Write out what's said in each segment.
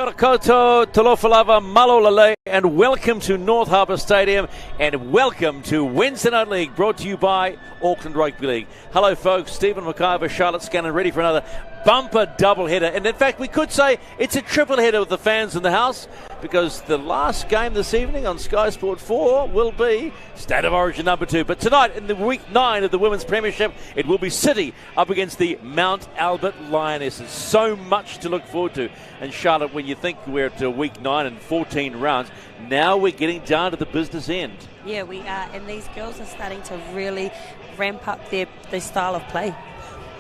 Kia ora koutou, talofa lava, malo lale, and welcome to North Harbour Stadium, and welcome to Wednesday Night League, brought to you by Auckland Rugby League. Hello folks, Stephen McIver, Charlotte Scanlon, ready for another bumper double header. And in fact, we could say it's a triple header with the fans in the house, because the last game this evening on Sky Sport 4 will be State of Origin number 2. But tonight, in the week 9 of the Women's Premiership, it will be City up against the Mount Albert Lionesses. So much to look forward to. And Charlotte, when you think we're at week 9 and 14 rounds, now we're getting down to the business end. Yeah, we are. And these girls are starting to really ramp up their style of play.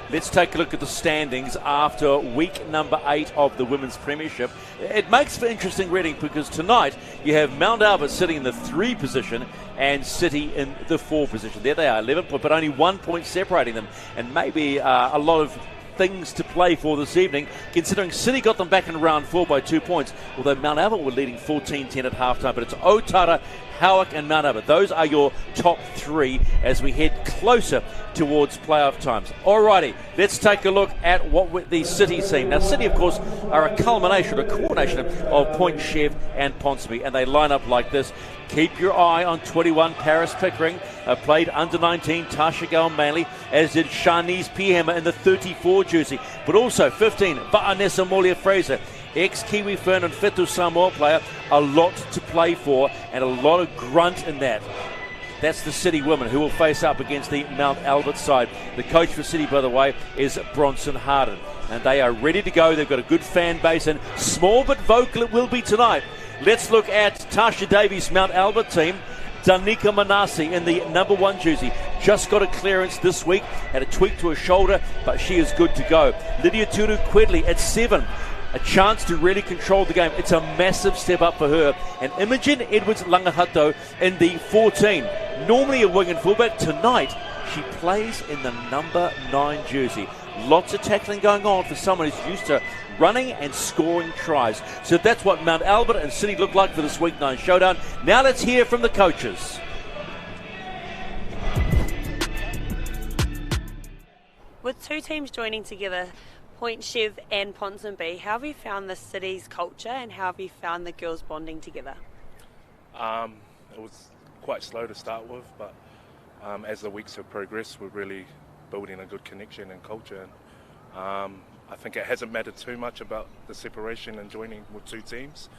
Let's take a look at the standings after week number 8 of the Women's Premiership. It makes for interesting reading, because tonight you have Mount Albert sitting in the 3 position and City in the 4 position. There they are, 11 points, but only 1 point separating them. And maybe a lot of things to play for this evening, considering City got them back in round 4 by 2 points, although Mount Albert were leading 14-10 at halftime. But it's Otara, Howick and Mount Albert. Those are your top 3 as we head closer towards playoff times. Alrighty, let's take a look at what the City team. Now, City, of course, are a culmination, a coordination of Point Chev and Ponsonby, and they line up like this. Keep your eye on 21 Paris Pickering, played under 19 Tasha Gale-Manley, as did Shanice Pihema in the 34 jersey, but also 15 Va'anessa Molia-Fraser, ex-Kiwi Fern and Fitu Samoa player. A lot to play for and a lot of grunt in that. That's the City women who will face up against the Mount Albert side. The coach for City, by the way, is Bronson Harden, and they are ready to go. They've got a good fan base, and small but vocal it will be tonight. Let's look at Tasha Davies' Mount Albert team. Danica Manasi in the number 1 jersey. Just got a clearance this week, had a tweak to her shoulder, but she is good to go. Lydia Turu Quedley at 7. A chance to really control the game. It's a massive step up for her. And Imogen Edwards-Langahato in the 14. Normally a wing and fullback. Tonight, she plays in the number 9 jersey. Lots of tackling going on for someone who's used to running and scoring tries. So that's what Mount Albert and City look like for this week 9 showdown. Now let's hear from the coaches. With 2 teams joining together, Point Chev and Ponsonby, how have you found the City's culture and how have you found the girls bonding together? It was quite slow to start with, but as the weeks have progressed, we're really building a good connection and culture. And I think it hasn't mattered too much about the separation and joining with 2 teams.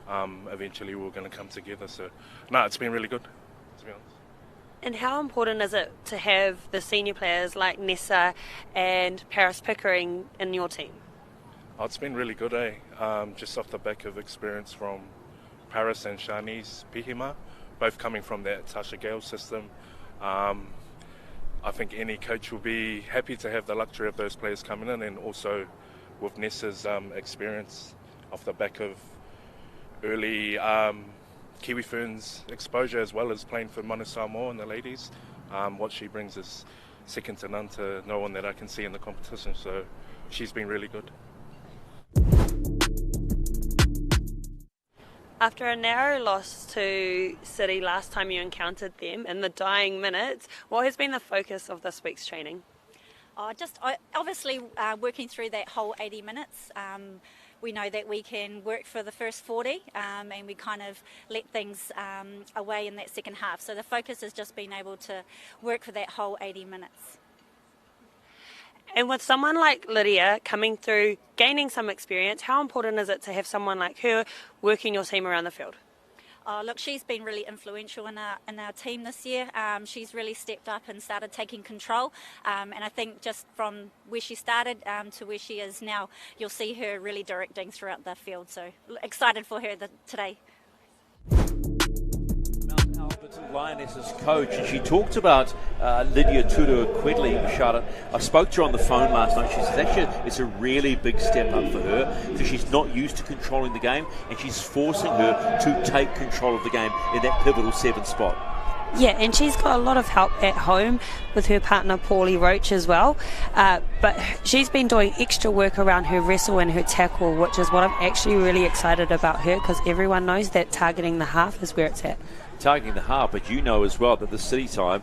Eventually we're going to come together. So, no, it's been really good, to be honest. And how important is it to have the senior players like Nessa and Paris Pickering in your team? Oh, it's been really good, just off the back of experience from Paris and Shanice Pihema, both coming from that Tasha Gale system. I think any coach will be happy to have the luxury of those players coming in, and also with Nessa's experience off the back of early Kiwi Ferns exposure, as well as playing for Mana Samoa and the ladies. What she brings is second to none, to no one that I can see in the competition, so she's been really good. After a narrow loss to City last time you encountered them in the dying minutes, what has been the focus of this week's training? Obviously working through that whole 80 minutes. We know that we can work for the first 40 and we kind of let things away in that second half. So the focus has just been able to work for that whole 80 minutes. And with someone like Lydia coming through, gaining some experience, how important is it to have someone like her working your team around the field? Look, she's been really influential in our team this year. She's really stepped up and started taking control. And I think just from where she started to where she is now, you'll see her really directing throughout the field. So excited for her today. Lionesses coach, and she talked about Lydia Turu Quedley, Charlotte. I spoke to her on the phone last night. She says actually it's a really big step up for her, because she's not used to controlling the game, and she's forcing her to take control of the game in that pivotal 7 spot. Yeah, and she's got a lot of help at home with her partner Paulie Roach as well, but she's been doing extra work around her wrestle and her tackle, which is what I'm actually really excited about her, because everyone knows that targeting the half is where it's at. Targeting the half, but you know as well that the City time,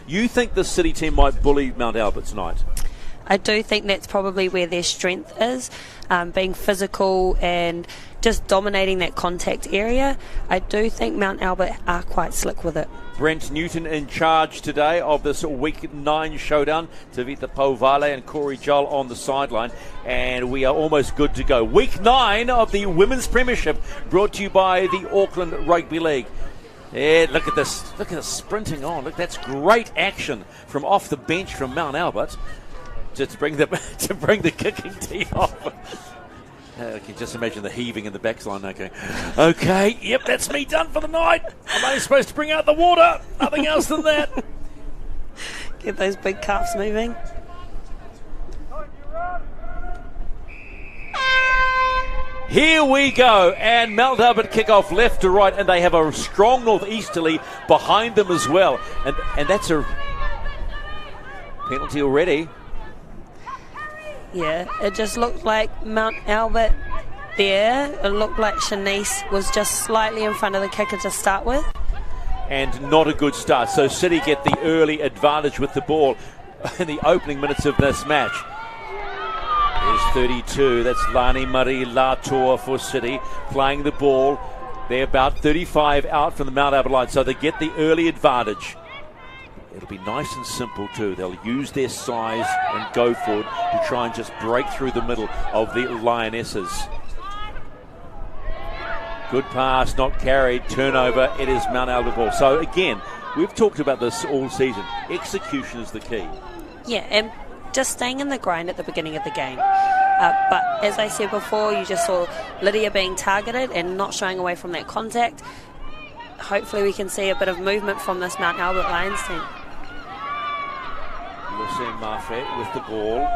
you think the City team might bully Mount Albert tonight? I do think that's probably where their strength is, being physical and just dominating that contact area. I do think Mount Albert are quite slick with it. Brent Newton in charge today of this Week 9 showdown. Tavita Povale and Corey Joel on the sideline. And we are almost good to go. Week 9 of the Women's Premiership, brought to you by the Auckland Rugby League. Yeah, look at this. Look at the sprinting on. Look, that's great action from off the bench from Mount Albert to bring the kicking team off. I can just imagine the heaving in the backline. Okay, yep, that's me done for the night. I'm only supposed to bring out the water. Nothing else than that. Get those big calves moving. Here we go, and Mount Albert kick off left to right, and they have a strong northeasterly behind them as well. And that's a penalty already. Yeah, it just looked like Mount Albert there. It looked like Shanice was just slightly in front of the kicker to start with. And not a good start. So City get the early advantage with the ball in the opening minutes of this match. There's 32. That's Lani Marie Latour for City playing the ball. They're about 35 out from the Mount Albert line, so they get the early advantage. It'll be nice and simple too. They'll use their size and go forward to try and just break through the middle of the Lionesses. Good pass, not carried, turnover. It is Mount Albert ball. So again, we've talked about this all season. Execution is the key. Yeah, and just staying in the grind at the beginning of the game. But as I said before, you just saw Lydia being targeted and not shying away from that contact. Hopefully we can see a bit of movement from this Mount Albert Lions team. Lucien Marfet with the ball.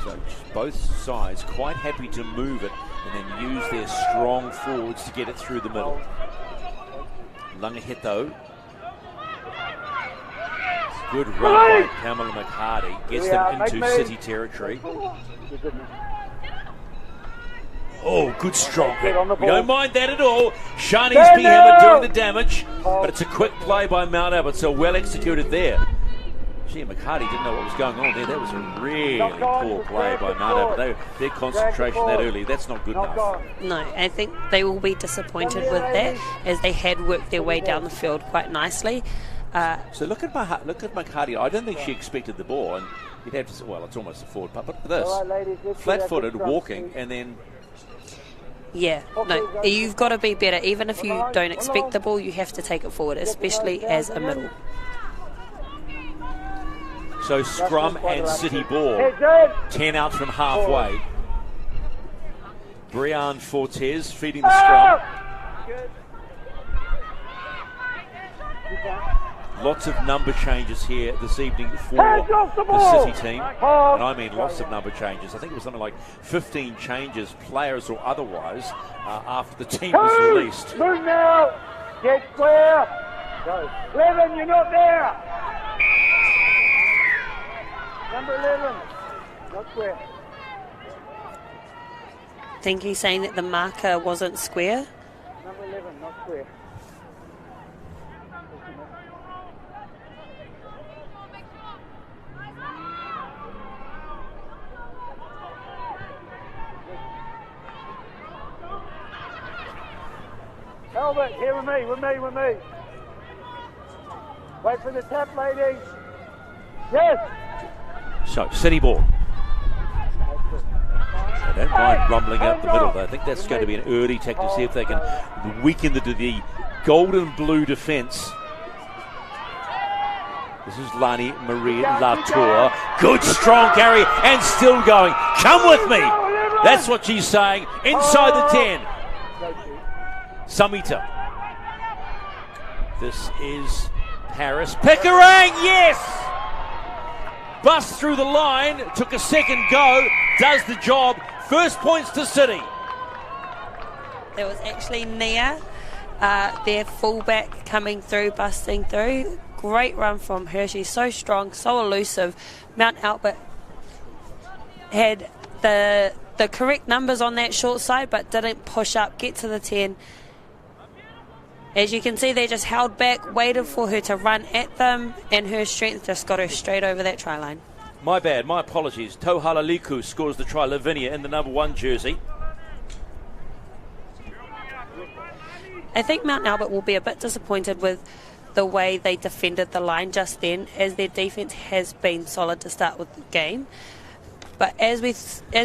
So both sides quite happy to move it and then use their strong forwards to get it through the middle. Langaheto. Good run by Pamela McHardy. Gets them into City territory. Oh, good strong hit. We don't mind that at all. Shani's Behemoth doing the damage, but it's a quick play by Mount Albert, so well executed there. Gee, McHardy didn't know what was going on there. That was a really poor play by Mount Albert. Their concentration that early, that's not good enough. No, I think they will be disappointed with that, as they had worked their way down the field quite nicely. So look at McHardy. I don't think she expected the ball, and you'd have to say, well, it's almost a forward putt. But this, flat-footed, walking, and then... Yeah, no, you've got to be better. Even if you don't expect the ball, you have to take it forward, especially as a middle. So scrum and City ball. 10 out from halfway. Brianne Fortes feeding the scrum. Lots of number changes here this evening for the City team. And I mean lots of number changes. I think it was something like 15 changes, players or otherwise, after the team was released. Move now! Get square! Go. 11, you're not there! Number 11, not square. I think he's saying that the marker wasn't square. Number 11, not square. Albert, here with me. Wait for the tap, lady. Yes. So, City ball. They don't mind rumbling out the middle, though. I think that's going to be an early tack to see if they can weaken the golden blue defence. This is Lani Marie Latour. Good strong carry and still going. Come with me. That's what she's saying. Inside the 10. Samita. This is Paris Pickering. Yes! Bust through the line. Took a second go. Does the job. First points to City. There was actually Nia, their fullback, coming through, busting through. Great run from her. She's so strong, so elusive. Mount Albert had the correct numbers on that short side, but didn't push up, get to the 10. as you can see, they just held back, waited for her to run at them, and her strength just got her straight over that try line. My bad, my apologies. Tohalaliku scores the try, Lavinia in the number 1 jersey. I think Mount Albert will be a bit disappointed with the way they defended the line just then, as their defence has been solid to start with the game. But as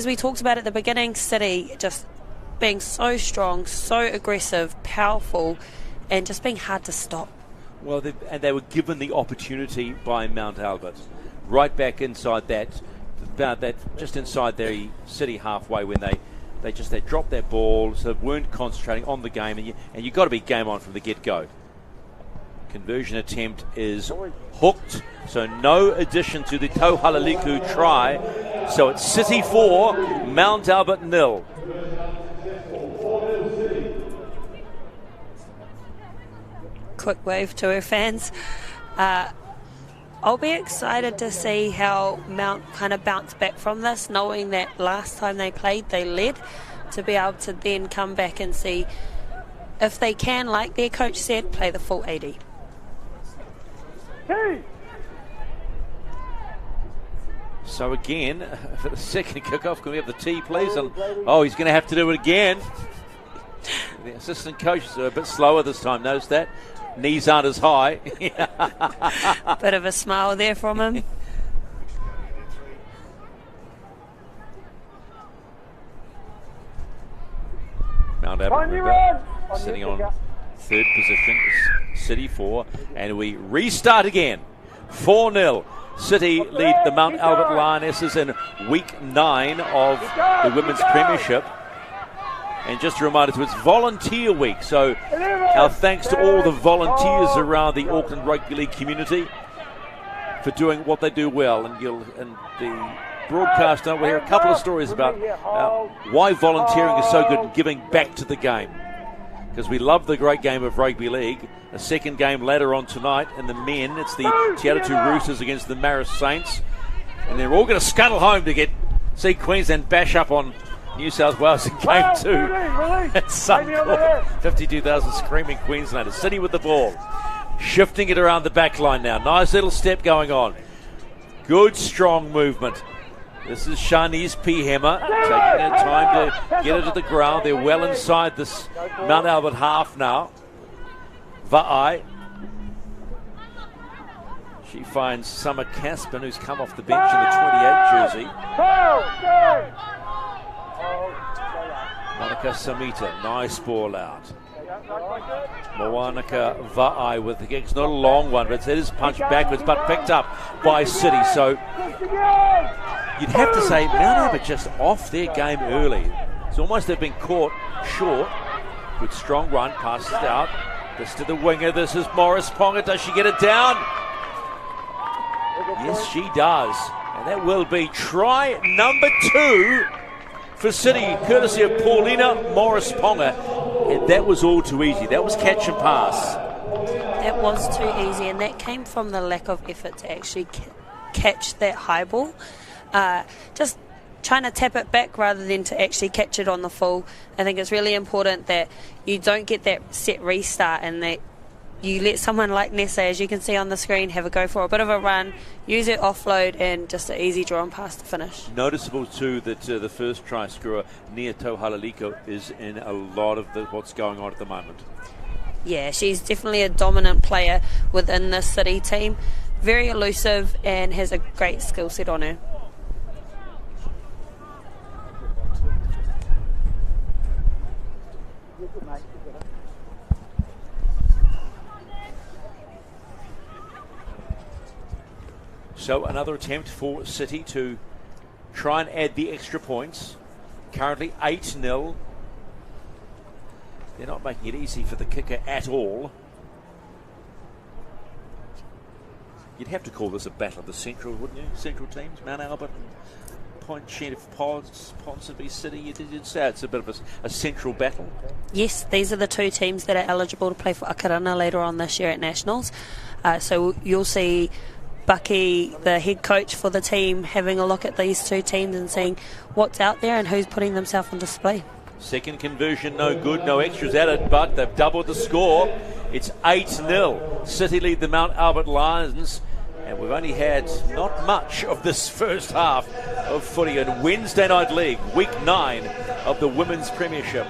we talked about at the beginning, City just being so strong, so aggressive, powerful, and just being hard to stop. Well, they were given the opportunity by Mount Albert, right back inside that just inside the City halfway when they dropped that ball, so weren't concentrating on the game, and you've got to be game on from the get-go. Conversion attempt is hooked, so no addition to the Tohalaliku try. So it's City 4, Mount Albert 0. Quick wave to her fans. I'll be excited to see how Mount kind of bounce back from this, knowing that last time they played they led, to be able to then come back and see if they can, like their coach said, play the full 80. So again, for the second kickoff, can we have the tee, please? Oh, he's going to have to do it again. The assistant coaches are a bit slower this time, notice that. Knees aren't as high. Bit of a smile there from him. Mount Albert sitting on 3rd position, City 4, and we restart again. 4-0. City lead the Mount Albert Lionesses in week 9 of the Women's Premiership. And just a reminder, it's volunteer week, so our thanks to all the volunteers around the Auckland Rugby League community for doing what they do well. And the broadcast, we'll hear a couple of stories about why volunteering is so good and giving back to the game. Because we love the great game of rugby league. A second game later on tonight in the men, it's the Te Atatu Roosters against the Maris Saints. And they're all going to scuttle home to see Queensland bash up on New South Wales in game 2 at Suncorp. 52,000 screaming Queenslanders. City with the ball. Shifting it around the back line now. Nice little step going on. Good strong movement. This is Shanice Pihema taking her time to get it to the ground. They're well inside this Mount Albert half now. Va'ai. She finds Summer Caspen, who's come off the bench in the 28 jersey. Monica Samita, nice ball out. Moanika Va'ai with the kick. It's not a long one, but it is punched backwards, but picked up by City. So you'd have to say Mount Albert just off their game early. It's almost they've been caught short. Good strong run, passes it out. This to the winger. This is Morris Ponga. Does she get it down? Yes, she does. And that will be try number 2 for City, courtesy of Paulina Morris Ponga. And that was all too easy. That was catch and pass. That was too easy, and that came from the lack of effort to actually catch that high ball. Just trying to tap it back rather than to actually catch it on the full. I think it's really important that you don't get that set restart and that you let someone like Nessa, as you can see on the screen, have a go for a bit of a run, use it offload, and just an easy draw and pass to finish. Noticeable too that the first try scorer, Nia Tohalaliko, is in a lot of what's going on at the moment. Yeah, she's definitely a dominant player within the City team. Very elusive and has a great skill set on her. So another attempt for City to try and add the extra points. Currently 8-0. They're not making it easy for the kicker at all. You'd have to call this a battle of the central, wouldn't you? Central teams, Mount Albert and Point Sheriff Ponsonby City. You'd say it's a bit of a central battle. Yes, these are the 2 teams that are eligible to play for Akarana later on this year at Nationals. So you'll see Bucky, the head coach for the team, having a look at these 2 teams and seeing what's out there and who's putting themselves on display. Second conversion, no good, no extras added, but they've doubled the score. It's 8-0. City lead the Mount Albert Lions, and we've only had not much of this first half of footy in Wednesday Night League, week 9 of the Women's Premiership.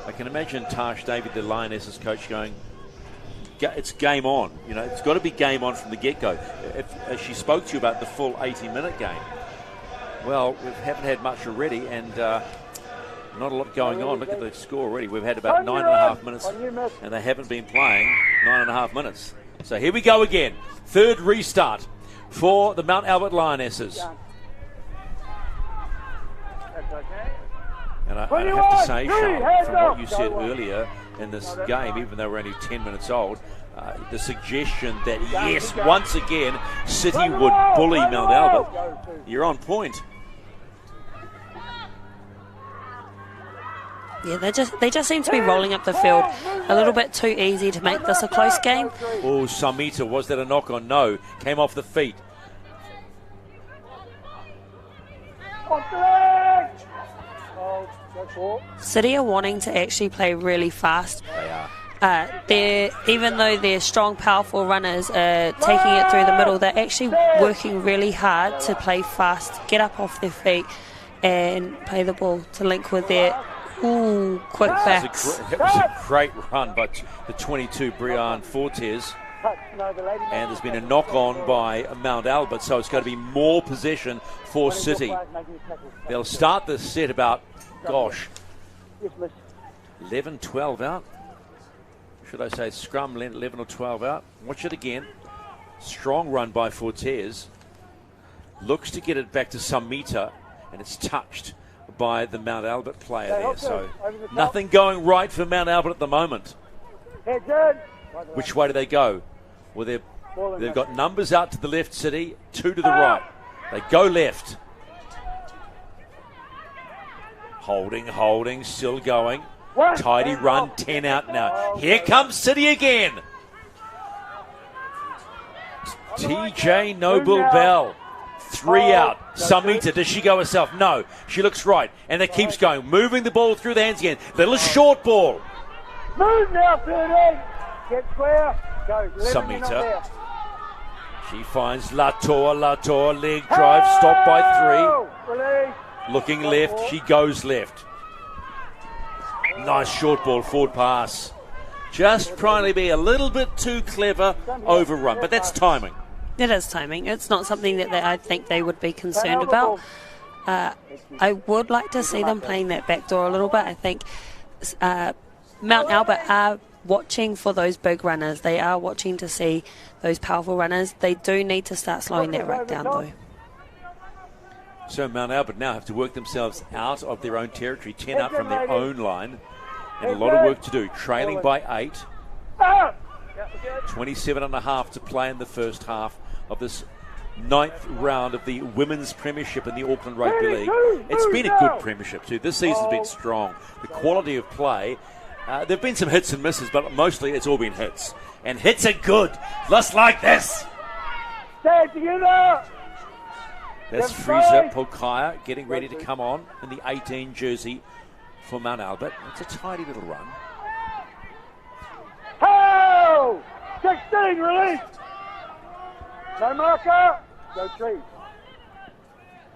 I can imagine Tash David, the Lionesses coach, going, it's game on. You know, it's got to be game on from the get-go. If she spoke to you about the full 80-minute game, well, we haven't had much already, and not a lot going on. Look at the score already. We've had about 9.5 minutes, and they haven't been playing 9.5 minutes. So here we go again. Third restart for the Mount Albert Lionesses. And I have to say, Sean, from what you said earlier in this game, even though we're only 10 minutes old, the suggestion that, yes, once again, City would bully Mount Albert, you're on point. Yeah, they just seem to be rolling up the field a little bit too easy to make this a close game. Oh, Samita, was that a knock on? No, came off the feet. City are wanting to actually play really fast. They are. Even though they're strong, powerful runners taking it through the middle, they're actually working really hard to play fast, get up off their feet, and play the ball to link with their quick backs. It was a great run by the 22, Brian Fortes. And there's been a knock on by Mount Albert, so it's going to be more possession for City. They'll start the set about, 11, 12 out. Should I say scrum 11 or 12 out? Watch it again. Strong run by Fortes. Looks to get it back to some meter, and it's touched by the Mount Albert player there. So nothing going right for Mount Albert at the moment. Which way do they go? Well, they've got numbers out to the left, City, 2 to the right. They go left. Holding, still going. Tidy run, 10 out now. Here comes City again. TJ Noble-Bell, 3 out. Samita, does she go herself? No, she looks right, and it keeps going. Moving the ball through the hands again. Little short ball. Move now, 13. Get square. Go. Samita. She finds Latour, leg drive, stopped by 3. Looking left, she goes left. Nice short ball, forward pass. Just trying to be a little bit too clever, overrun, but that's timing. It is timing. It's not something that I think they would be concerned about. I would like to see them playing that back door a little bit. I think Mount Albert are watching for those big runners. They are watching to see those powerful runners. They do need to start slowing that ruck down, though. So Mount Albert now have to work themselves out of their own territory, 10 out from their own line, and a lot of work to do. Trailing by 8. 27.5 to play in the first half of this 9th round of the Women's Premiership in the Auckland Rugby League. It's been a good premiership too. This season's been strong. The quality of play, there have been some hits and misses, but mostly it's all been hits. And hits are good, just like this. Stay together. That's Frieza Pokaya getting ready to come on in the 18 jersey for Mount Albert. It's a tidy little run. Oh! 16, release! No marker, go 3.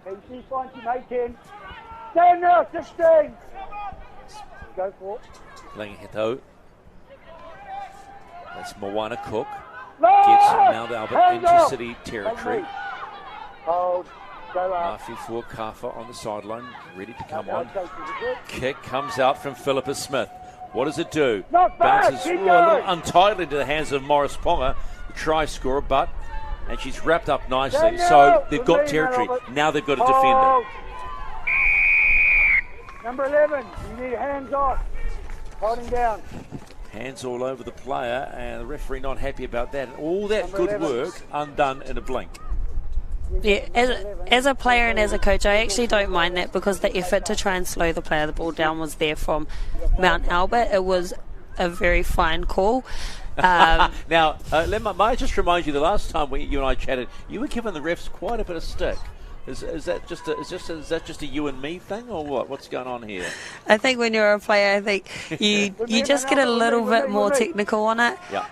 PC finds you, mate, 10. Stand now, 16. Go 4. Langheto. That's Moana Cook. No! Gets Mount Albert Hands into off. City territory. Hold. Go up. Murphy for Kafa on the sideline, ready to come on. Kick comes out from Philippa Smith. What does it do? Not bad. Bounces Keep a little going. untied into the hands of Morris Ponga, the try scorer, and she's wrapped up nicely. So they've got territory. Now they've got to defend it. Number 11, you need hands off. Holding down. Hands all over the player, and the referee not happy about that. All that good work undone in a blink. Yeah, as a player and as a coach, I actually don't mind that, because the effort to try and slow the player the ball down was there from Mount Albert. It was a very fine call. Now, may I just remind you, the last time you and I chatted, you were giving the refs quite a bit of stick Is that just a you and me thing, or what? What's going on here? I think when you're a player, I think you just get a little bit more technical on it. Yeah.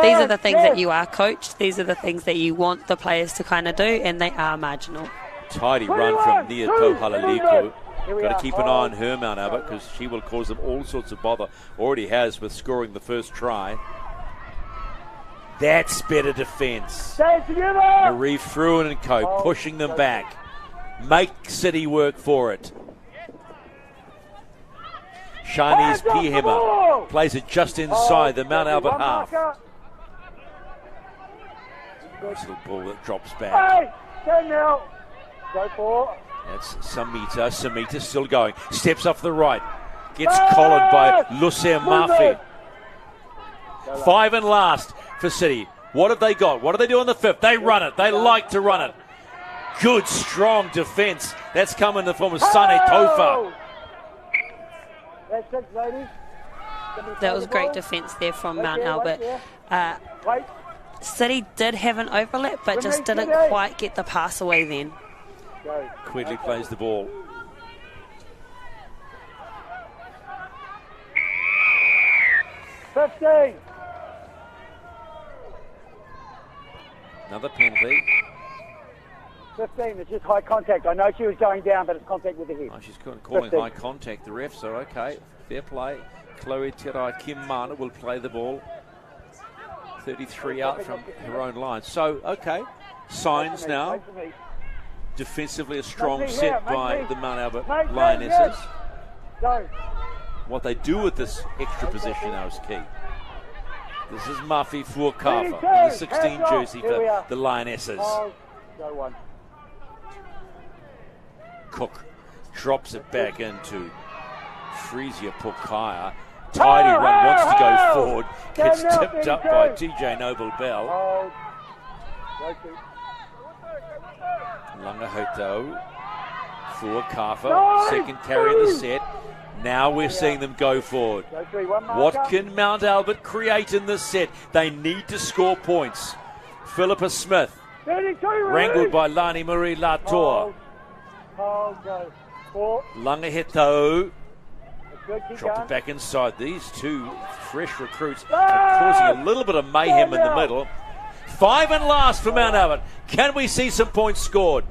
These are the things that you are coached. These are the things that you want the players to kind of do, and they are marginal. Tidy run from Nia Tohalaleko. Got to keep an eye on her, Mount Albert, because she will cause them all sorts of bother. Already has with scoring the first try. That's better defence. Marie Fruin and co. pushing them back. Make City work for it. Shanice Pihema plays it just inside the Mount Albert half. Nice little ball that drops back. Go for. That's Samita. Samita still going. Steps off the right. Gets collared by Lucia Murphy. 5 and last for City. What have they got? What do they do on the 5th? They run it. They like to run it. Good, strong defence. That's come in the form of Sane Tofa. That's it, ladies. That was great defence there from Mount Albert. City did have an overlap, but just didn't quite get the pass away then. Quigley plays the ball. Another penalty. 15, it's just high contact. I know she was going down, but it's contact with the head. Oh, she's calling high contact, the ref, so okay. Fair play. Chloe Tirai Kim Mana will play the ball. 33 out from her own line. So, okay. Signs now. Defensively a strong set by the Mount Albert Lionesses. What they do with this extra possession now is key. This is Mafi Fuakafa in the 16 jersey for the Lionesses. Cook drops it back into Frisia Pukaya. Tidy run, wants to go forward. Gets tipped up by TJ Noble Bell. Langahoto. Fuakafa, second carry of the set. Now we're seeing them go forward. What can Mount Albert create in this set? They need to score points. Philippa Smith, wrangled by Lani Marie Latour. Langaheto, drop it back inside. These two fresh recruits are causing a little bit of mayhem in the middle. 5 and last for Mount Albert. Can we see some points scored?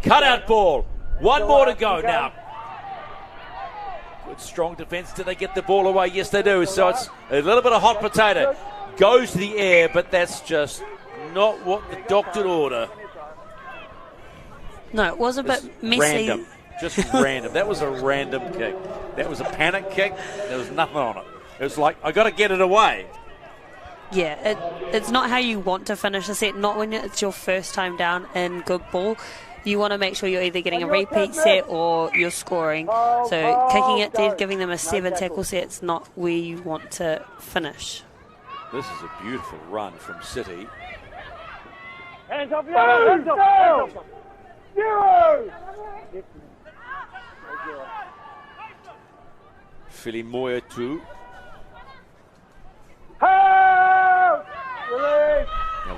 Cut out ball. One more to go now. Good strong defence. Do they get the ball away? Yes, they do. So it's a little bit of hot potato. Goes to the air, but that's just not what the doctor order. No, it was a bit messy. Random. Just random. That was a random kick. That was a panic kick. There was nothing on it. It was like, I got to get it away. Yeah, it's not how you want to finish a set, not when it's your first time down in good ball. You want to make sure you're either getting a repeat set or you're scoring. So kicking it dead, giving them a 7 tackle set's not where you want to finish. This is a beautiful run from City. Hands up, hands up, hands up. Zero! Philly Moya too. Now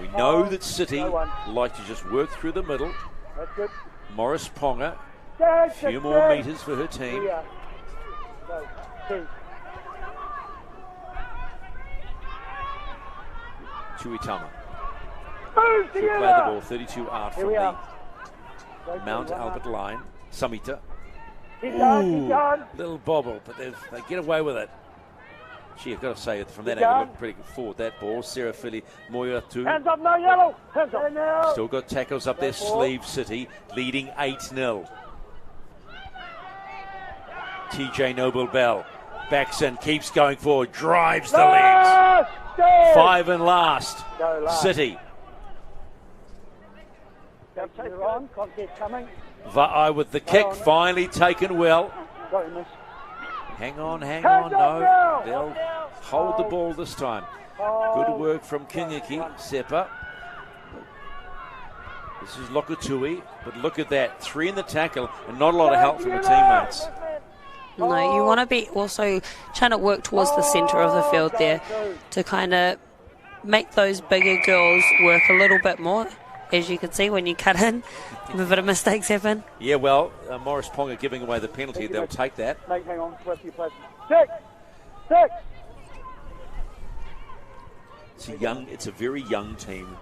we know that City like to just work through the middle. That's good. Morris Ponga, a few more metres for her team. Tuitama. She'll play the ball 32 out from the Mount Albert line. Samita. Ooh, little bobble, but they get away with it. Gee, I've got to say, from that angle, looked pretty good forward. That ball, Sarah Philly, Moya too. Hands up, no yellow. Hands up now. Still got tackles up their sleeve, City, leading 8-0. TJ Noble Bell backs in, keeps going forward, drives the legs. 5 and last, City. Va'ai with the kick, finally taken well. Hang on, no. They'll hold the ball this time. Good work from Kingiki, Seppa. This is Lokutui, but look at that. 3 in the tackle and not a lot of help from the teammates. No, you want to be also trying to work towards the centre of the field there to kind of make those bigger girls work a little bit more. as you can see when you cut in. A bit of mistakes happen. Yeah, well, Morris Ponga giving away the penalty. They'll take that. Mate, hang on. Flip your place. 6. It's a very young team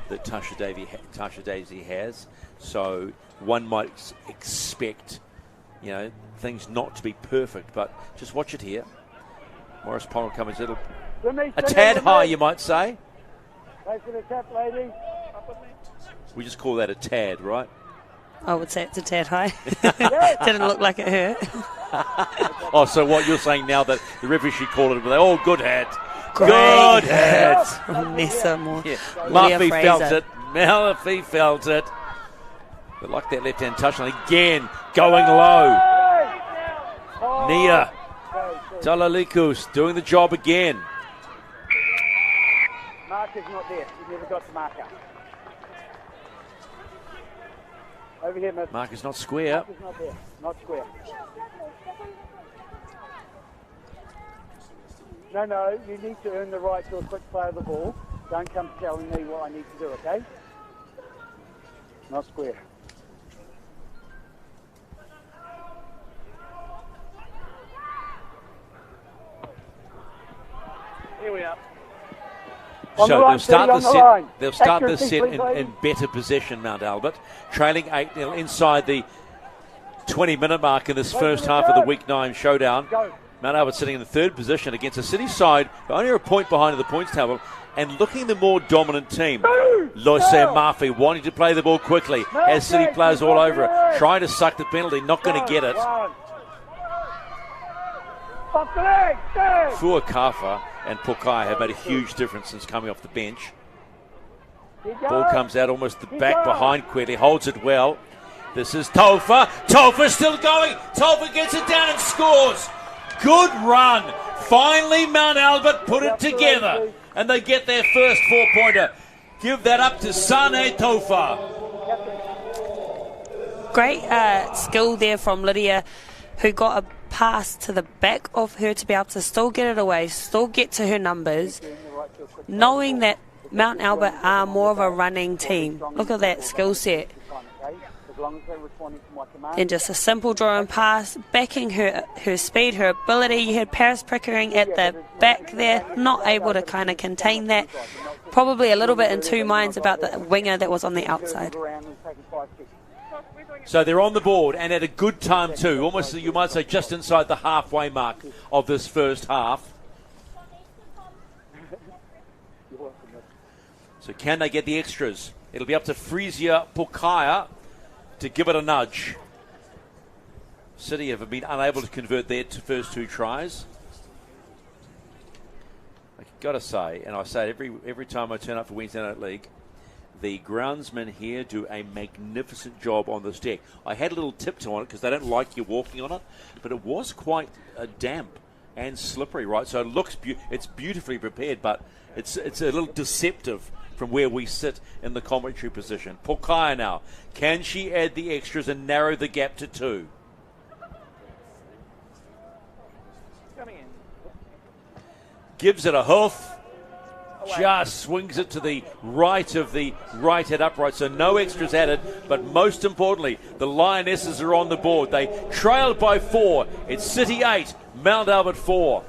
that Tasha Daisy has. So one might expect, things not to be perfect. But just watch it here. Morris Ponga comes a tad high, you might say. Thanks for the tap, lady. We just call that a tad, right? I would say it's a tad high. Didn't look like it hurt. Oh, so what you're saying now that the referee should call it, oh, good hat. Great. Good hat. Nessa more. Yeah. Murphy felt it. Malafi felt it. But like that left-hand touchline again, going low. Nia Talalikus doing the job again. Marker's not there. You've never got the marker. Over here, miss. Marker's not square. Marker's not there. Not square. No, you need to earn the right to a quick play of the ball. Don't come telling me what I need to do, okay? Not square. Here we are. So they'll start the set. Line. They'll start Accuracy, this set please, in better possession. Mount Albert trailing 8-0 inside the 20-minute mark in this first half of the Week 9 showdown. Go. Mount Albert sitting in the third position against a City side, but only a point behind in the points table, and looking the more dominant team. Loise Murphy wanting to play the ball quickly, has City players all over it, trying to suck the penalty, not going to get it. Fuakafa and Pukai have made a huge difference since coming off the bench. Ball comes out almost the back behind quickly, holds it well. This is Tolfa. Tolfa's still going. Tolfa gets it down and scores. Good run. Finally, Mount Albert put it together, and they get their first 4-pointer. Give that up to Sane Tolfa. Great skill there from Lydia, who got a pass to the back of her to be able to still get it away, still get to her numbers, knowing that Mount Albert are more of a running team. Look at that skill set. And just a simple draw and pass, backing her speed, her ability. You had Paris Pickering at the back there, not able to kind of contain that. Probably a little bit in two minds about the winger that was on the outside. So they're on the board and at a good time too, almost you might say just inside the halfway mark of this first half. So can they get the extras? It'll be up to Frisia Pukaya to give it a nudge. City have been unable to convert their first two tries. I've got to say, and I say it every time I turn up for Wednesday Night League, the groundsmen here do a magnificent job on this deck. I had a little tiptoe on it because they don't like you walking on it, but it was quite damp and slippery, right? So it looks it's beautifully prepared, but it's a little deceptive from where we sit in the commentary position. Pokaya now. Can she add the extras and narrow the gap to 2? Gives it a hoof. Just swings it to the right of the right head upright, so no extras added. But most importantly, the Lionesses are on the board. They trailed by 4. It's City 8, Mount Albert 4.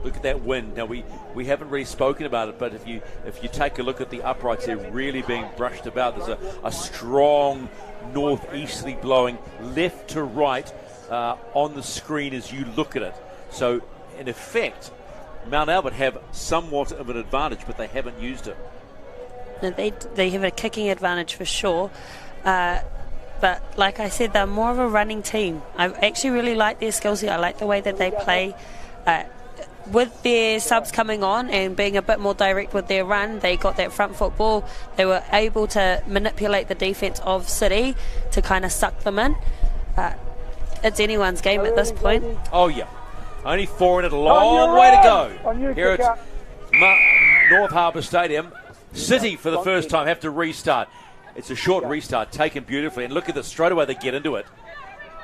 Look at that wind. Now we haven't really spoken about it, but if you take a look at the uprights, they're really being brushed about. There's a strong northeasterly blowing left to right on the screen as you look at it. So in effect, Mount Albert have somewhat of an advantage, but they haven't used it. No, they have a kicking advantage for sure. But like I said, they're more of a running team. I actually really like their skill set. I like the way that they play. With their subs coming on and being a bit more direct with their run, they got that front foot ball. They were able to manipulate the defence of City to kind of suck them in. It's anyone's game at this point. Oh, yeah. Only 4 in it, a long way to go. Here at North Harbour Stadium. City, for the first time, have to restart. It's a short restart, taken beautifully. And look at this, straight away they get into it.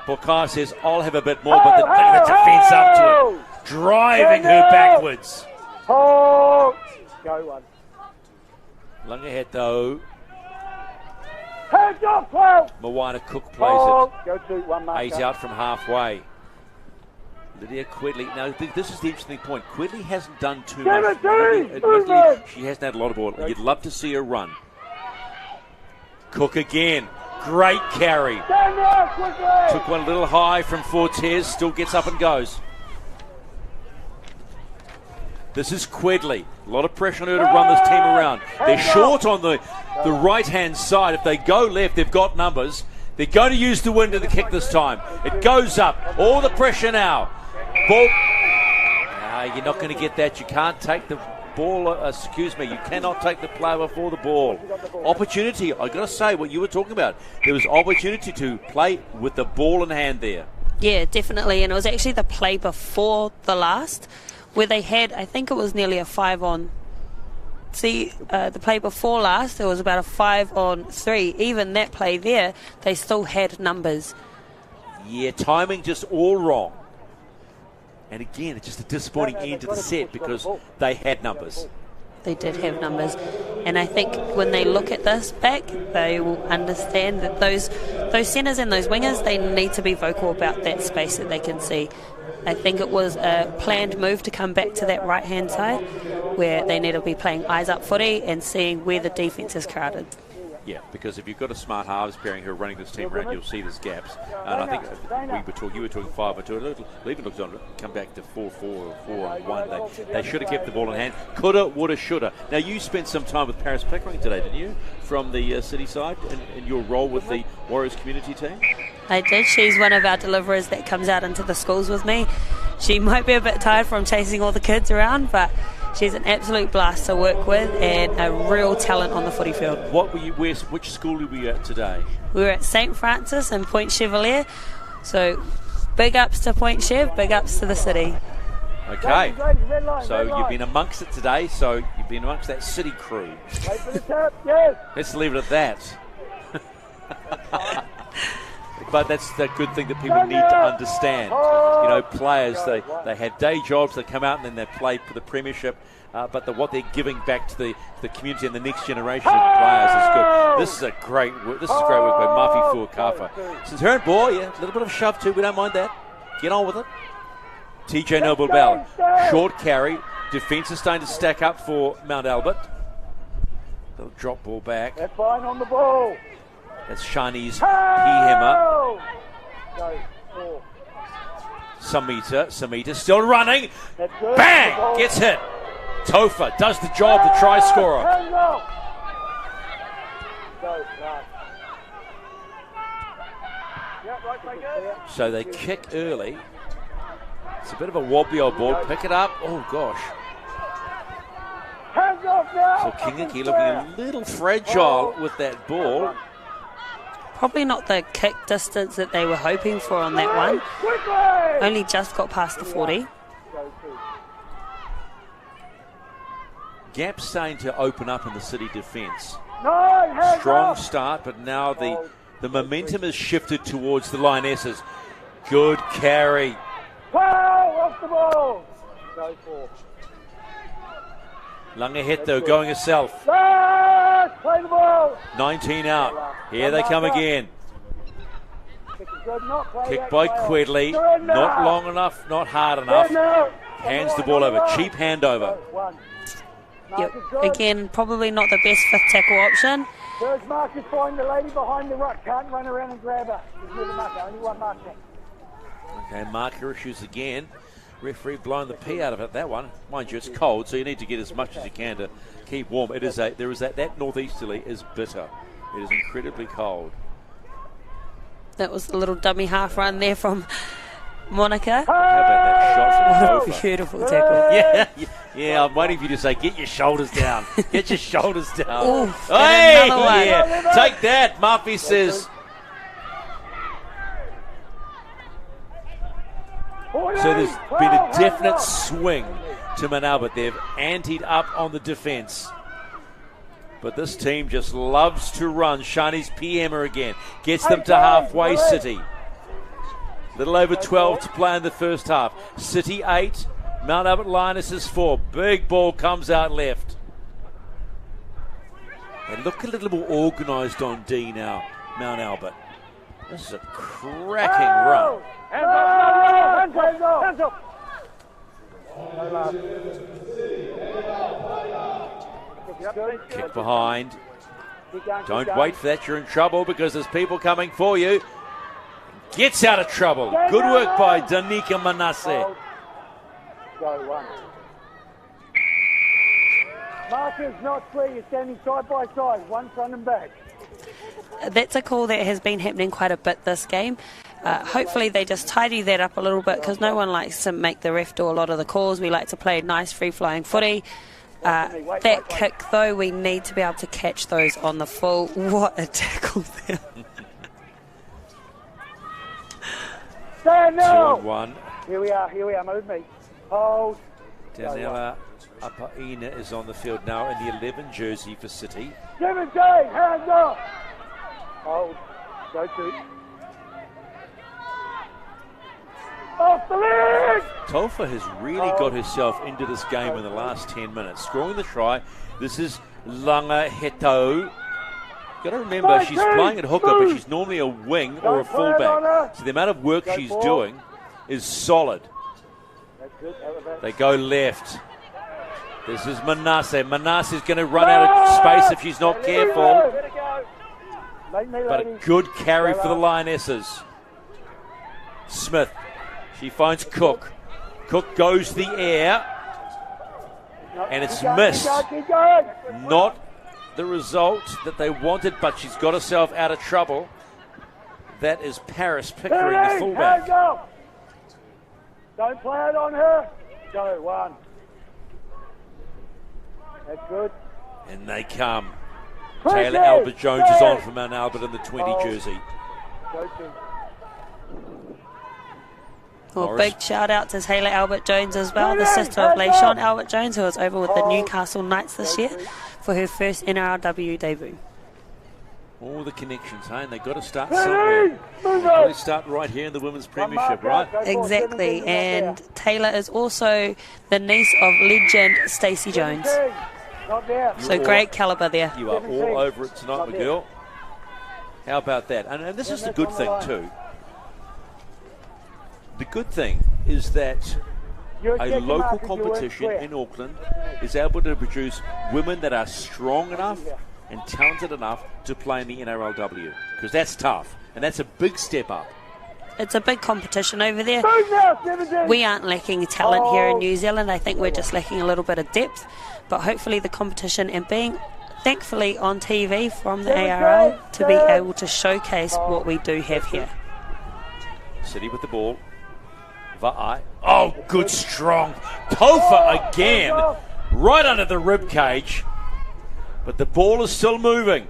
Bokar says, I'll have a bit more, but the defence up to it. Driving her backwards. Go one. Long ahead though. Hands off, 12. Moana Cook plays Ball. Go 2, 1 it. marker. 8 out from halfway. Lydia Quidley. Now, this is the interesting point. Quidley hasn't done too much. Admittedly, she hasn't had a lot of ball. You'd love to see her run. Cook again. Great carry. Stand up, quickly. Took one a little high from Fortes. Still gets up and goes. This is Quidley. A lot of pressure on her to run this team around. They're short on the right-hand side. If they go left, they've got numbers. They're going to use the wind in the kick this time. It goes up. All the pressure now. Ball. You're not going to get that. You can't take the ball. You cannot take the player before the ball. Opportunity. I've got to say what you were talking about. There was opportunity to play with the ball in hand there. Yeah, definitely. And it was actually the play before the last where they had, I think it was nearly a 5-on. See, the play before last, there was about a 5-on-3. Even that play there, they still had numbers. Yeah, timing just all wrong. And again, it's just a disappointing end to the set because they had numbers. They did have numbers. And I think when they look at this back, they will understand that those centres and those wingers, they need to be vocal about that space that they can see. I think it was a planned move to come back to that right-hand side where they need to be playing eyes-up footy and seeing where the defence is crowded. Yeah, because if you've got a smart halves pairing who are running this team around, you'll see there's gaps. And I think you were talking 5-2. It even looks on come back to 4-4 or 4-1. They should have kept the ball in hand. Coulda, woulda, shoulda. Now you spent some time with Paris Pickering today, didn't you? From the city side in your role with the Warriors community team. I did. She's one of our deliverers that comes out into the schools with me. She might be a bit tired from chasing all the kids around, but she's an absolute blast to work with and a real talent on the footy field. Which school were you at today? We were at St. Francis and Point Chevalier. So big ups to Point Chev, big ups to the city. Okay. So you've been amongst it today, so you've been amongst that city crew. Wait for the tap, yes. Let's leave it at that. But that's the good thing that people need to understand. You know, players, they have day jobs, they come out and then they play for the Premiership, but what they're giving back to the community and the next generation of players is good. This is great work by Mafi Fuakafa. Since her and ball, yeah, a little bit of a shove too, we don't mind that. Get on with it. TJ Noble-Bell, short carry. Defence is starting to stack up for Mount Albert. Little drop ball back. They're fine on the ball. That's Shani's P-Hammer. Go, 4. Samita still running. Bang! Gets hit. Tofa does the job, the try scorer. Go, So they kick early. It's a bit of a wobbly old ball. Pick it up. Oh, gosh. Hands off now. So Kingaki looking a little fragile with that ball. Probably not the kick distance that they were hoping for on that one. Only just got past the 40. Gap's starting to open up in the city defence. No, strong start, but now the momentum has shifted towards the Lionesses. Good carry. Off the ball. Go 4. Langahetto going herself. Play the ball. 19 out. Here they come again. Kick by Quidley. Not long enough, not hard enough. Hands the ball over. Cheap handover. Yep. Again, probably not the best fifth tackle option. First marker, find the lady behind the ruck. Can't run around and grab her. There's the marker. Only one marker. Okay, marker issues again. Referee blowing the pee out of it, that one. Mind you, it's cold, so you need to get as much as you can to keep warm. That northeasterly is bitter. It is incredibly cold. That was a little dummy half run there from Monica. How about that shot from Tofa? Beautiful tackle. Yeah, I'm waiting for you to say, get your shoulders down. Get your shoulders down. Ooh, hey, another one. Yeah, take that, Murphy says. So there's been a definite swing to Mount Albert. They've anteed up on the defence. But this team just loves to run. Shani's P-Hammer again. Gets them to halfway City. Little over 12 to play in the first half. City 8, Mount Albert Lionesses 4. Big ball comes out left. look a little more organised on D now, Mount Albert. This is a cracking run. Hands up! Hands up! Kick behind. Don't wait for that. You're in trouble because there's people coming for you. Gets out of trouble. Good work by Danica Manasseh. Go one. Markers not free. You're standing side by side, one front and back. That's a call that has been happening quite a bit this game. Hopefully they just tidy that up a little bit because no one likes to make the ref do a lot of the calls. We like to play nice free-flowing footy. That kick, though, we need to be able to catch those on the full. What a tackle there. Stand now! 2-1. Here we are, move me. Hold. Daniela Apaina is on the field now in the 11 jersey for City. 17, hands up! Hold. Go to. Off the leg! Tolfa has really got herself into this game in the last 10 minutes. Scoring the try. This is Langa Heto. Got to remember, she's playing at hooker, but she's normally a wing or a fullback. So the amount of work she's doing is solid. They go left. This is Manasseh. Manasseh's going to run out of space if she's not careful. But a good carry for the Lionesses. Smith. She finds Cook. Cook goes to the air. And it's missed. Not the result that they wanted, but she's got herself out of trouble. That is Paris Pickering, the fullback. Don't play it on her. Go, one. That's good. And they come. Taylor Albert-Jones is on for Mount Albert in the 20 jersey. Go to. Well, big shout out to Taylor Albert-Jones as well, the sister of Leishon Albert-Jones, who was over with the Newcastle Knights this year for her first NRLW debut. All the connections, hey? And they've got to start somewhere. They've got to start right here in the Women's Premiership, right? Exactly, and Taylor is also the niece of legend Stacey Jones. So great calibre there. You are all over it tonight, my girl. How about that? And this is the good thing too. The good thing is that a local competition in Auckland is able to produce women that are strong enough and talented enough to play in the NRLW, because that's tough and that's a big step up. It's a big competition over there. We aren't lacking talent here in New Zealand. I think we're just lacking a little bit of depth, but hopefully the competition and being thankfully on TV from the ARL to be able to showcase what we do have here. City with the ball. Va'ai. Oh, good strong. Tofa again, right under the rib cage. But the ball is still moving.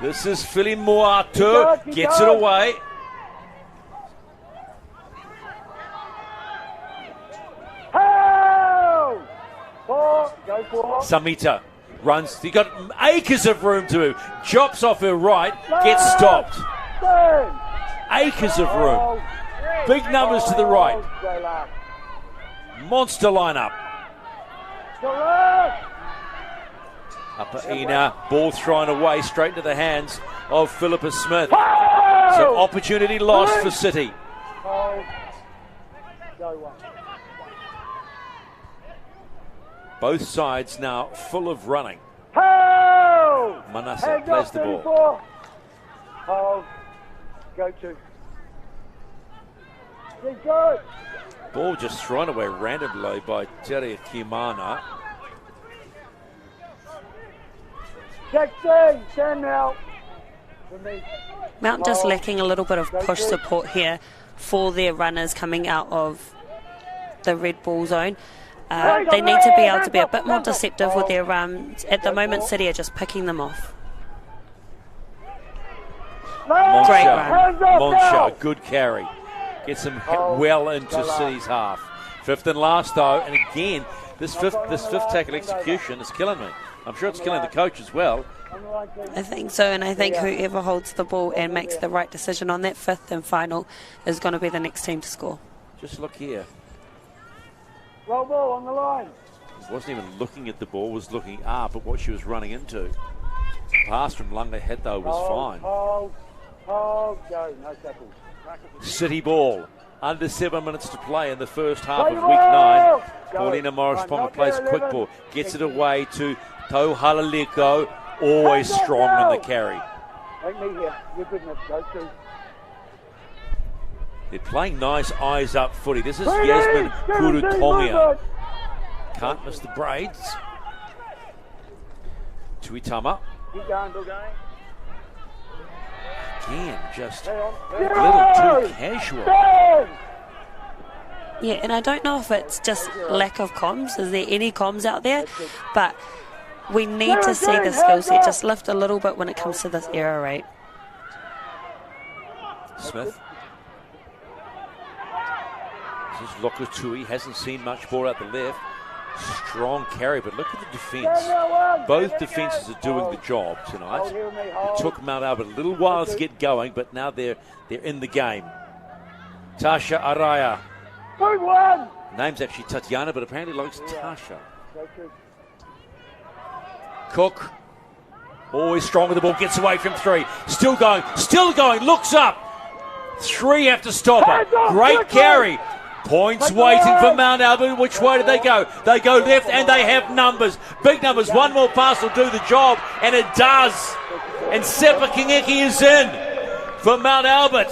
This is Philly Moatu. Gets it away. Samita runs. He got acres of room to move. Chops off her right. Gets stopped. Acres of room. Big numbers to the right. Monster lineup. Apaina, ball thrown away straight into the hands of Philippa Smith. So opportunity lost for City. Both sides now full of running. Manasseh plays the ball. Go to. Ball just thrown away randomly by Terry Kimana. 16, 10 now. Mount just lacking a little bit of push support here for their runners coming out of the red ball zone. They need to be able to be a bit more deceptive with their runs. At the moment, City are just picking them off. Great run. Monsha, good carry. Gets him well into City's half. Fifth and last though, and again, this fifth tackle execution is killing me. I'm sure it's killing the coach as well. I think so, and I think whoever holds the ball and makes the right decision on that fifth and final is going to be the next team to score. Just look here. Roll ball on the line. Wasn't even looking at the ball, was looking up at what she was running into. pass from Lunga hit, though, was fine. Hold, go. No tackles. City ball. Under 7 minutes to play in the first half of week 9. Paulina Morris-Palmer plays quick ball. Gets it away to Tauhalaleko. Always strong in the carry. Take me here. You're good enough. Go through. They're playing nice eyes-up footy. This is Yasmin Kurutongia. Can't miss the braids. Tuitama. Keep going, Bill going. Again, just a little too casual. Yeah, and I don't know if it's just lack of comms. Is there any comms out there? But we need to see the skill set just lift a little bit when it comes to this error rate. Smith. This is Lokatui. Hasn't seen much ball out the left. Strong carry, but look at the defence. Both defences are doing the job tonight. It took Mount Albert a little while to get going, but now they're in the game. Tasha Araya. Name's actually Tatiana, but apparently likes Tasha. Cook. Always strong with the ball, gets away from 3. Still going, looks up. 3 have to stop her. Great carry. Points waiting for Mount Albert. Which way do they go? They go left, and they have numbers. Big numbers. One more pass will do the job, and it does. And Sepa Kingeki is in for Mount Albert.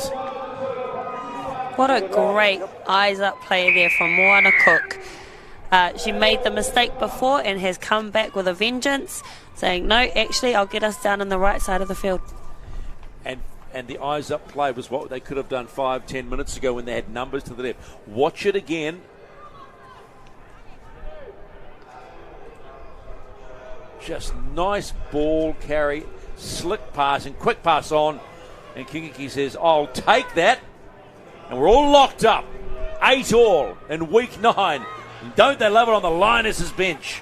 What a great eyes-up play there from Moana Cook. She made the mistake before and has come back with a vengeance, saying, no, actually, I'll get us down on the right side of the field. And the eyes-up play was what they could have done 5-10 minutes ago when they had numbers to the left. Watch it again. Just nice ball carry, slick pass and quick pass on. And Kingiki says, I'll take that. And we're all locked up. 8-all in week 9. And don't they love it on the Lionesses bench?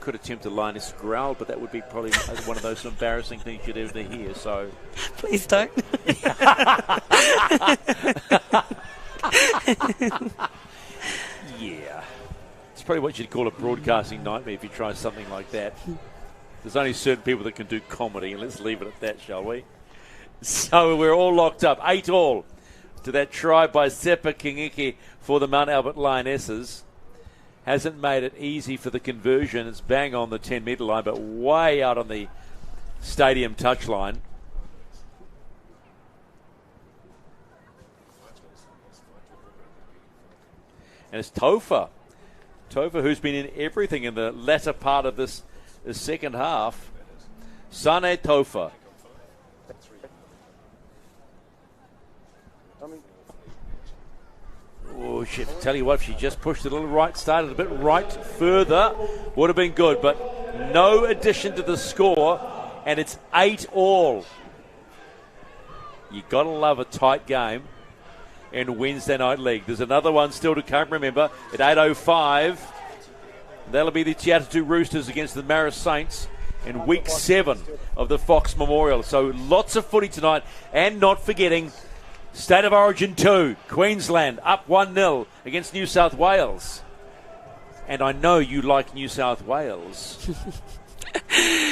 Could attempt a Lioness growl, but that would be probably one of those embarrassing things you'd ever hear. So, please don't. Yeah, it's probably what you'd call a broadcasting nightmare if you try something like that. There's only certain people that can do comedy, and let's leave it at that, shall we? So we're all locked up, 8-all to that try by Sepa Kingiki for the Mount Albert Lionesses. Hasn't made it easy for the conversion. It's bang on the 10-metre line, but way out on the stadium touchline. And it's Tofa. Tofa, who's been in everything in the latter part of this second half. Sane Tofa. Oh, shit. Tell you what, if she just pushed it a little right, started a bit right further, would have been good. But no addition to the score, and it's 8-all. You got to love a tight game in Wednesday Night League. There's another one still to come, remember, at 8:05. That'll be the Te Atatu Roosters against the Marist Saints in week 7 of the Fox Memorial. So lots of footy tonight, and not forgetting State of Origin 2, Queensland up 1-0 against New South Wales. And I know you like New South Wales,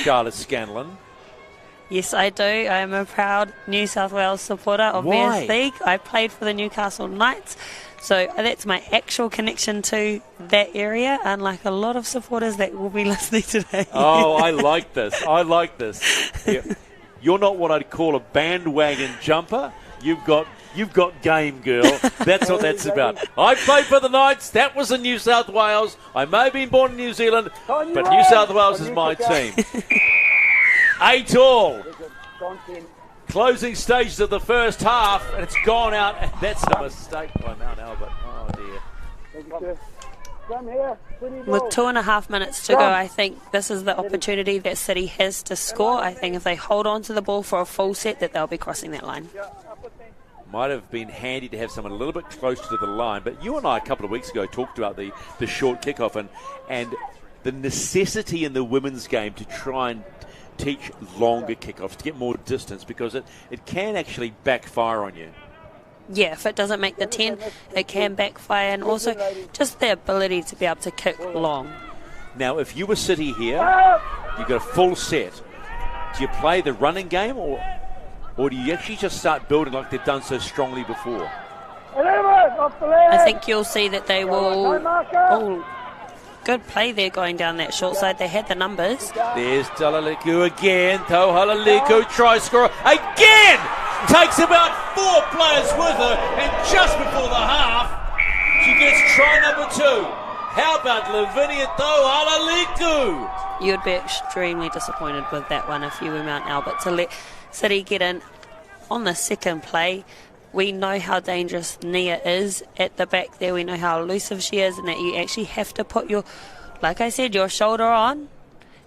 Charlotte Scanlon. Yes, I do. I am a proud New South Wales supporter of Men's League. I played for the Newcastle Knights, so that's my actual connection to that area, unlike a lot of supporters that will be listening today. Oh, I like this. I like this. You're not what I'd call a bandwagon jumper. You've got game, girl. That's what that's about. I played for the Knights. That was in New South Wales. I may have been born in New Zealand, but New South Wales is my team. 8-all. Closing stages of the first half, and it's gone out. And that's a mistake by Mount Albert. Oh, dear. With 2.5 minutes to go, I think this is the opportunity that City has to score. I think if they hold on to the ball for a full set, that they'll be crossing that line. Might have been handy to have someone a little bit closer to the line, but you and I a couple of weeks ago talked about the short kickoff and the necessity in the women's game to try and teach longer kickoffs to get more distance, because it can actually backfire on you. Yeah, if it doesn't make the 10, it can backfire, and also just the ability to be able to kick long. Now, if you were City here, you've got a full set. Do you play the running game, or do you actually just start building like they've done so strongly before? 11 off the left. I think you'll see that they will. Oh, good play there going down that short side. They had the numbers. There's Talaliku again. Tohalaliku tries score again. Takes about 4 players with her, and just before the half, she gets try number 2. How about Lavinia Tohalaliku? You'd be extremely disappointed with that one if you were Mount Albert to let City get in on the second play. We know how dangerous Nia is at the back there. We know how elusive she is, and that you actually have to put your, like I said, your shoulder on.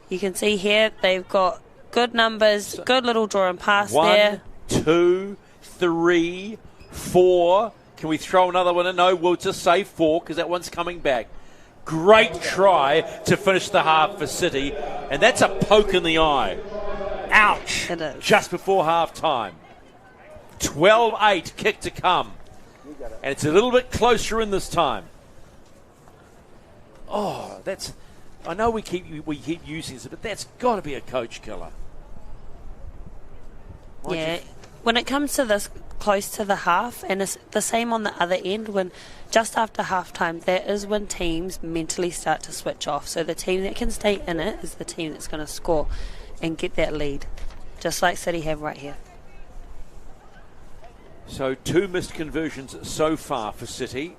You can see here they've got good numbers, good little draw and pass there. 1, 2, 3, 4. Can we throw another one in? No, we'll just say 4 because that one's coming back. Great try to finish the half for City, and that's a poke in the eye. Ouch! It is. Just before half time. 12-8 kick to come, and it's a little bit closer in this time. Oh, that's. I know we keep using this, but that's got to be a coach killer. Yeah, when it comes to this close to the half, and it's the same on the other end, when just after halftime, that is when teams mentally start to switch off. So the team that can stay in it is the team that's going to score and get that lead, just like City have right here. So 2 missed conversions so far for City.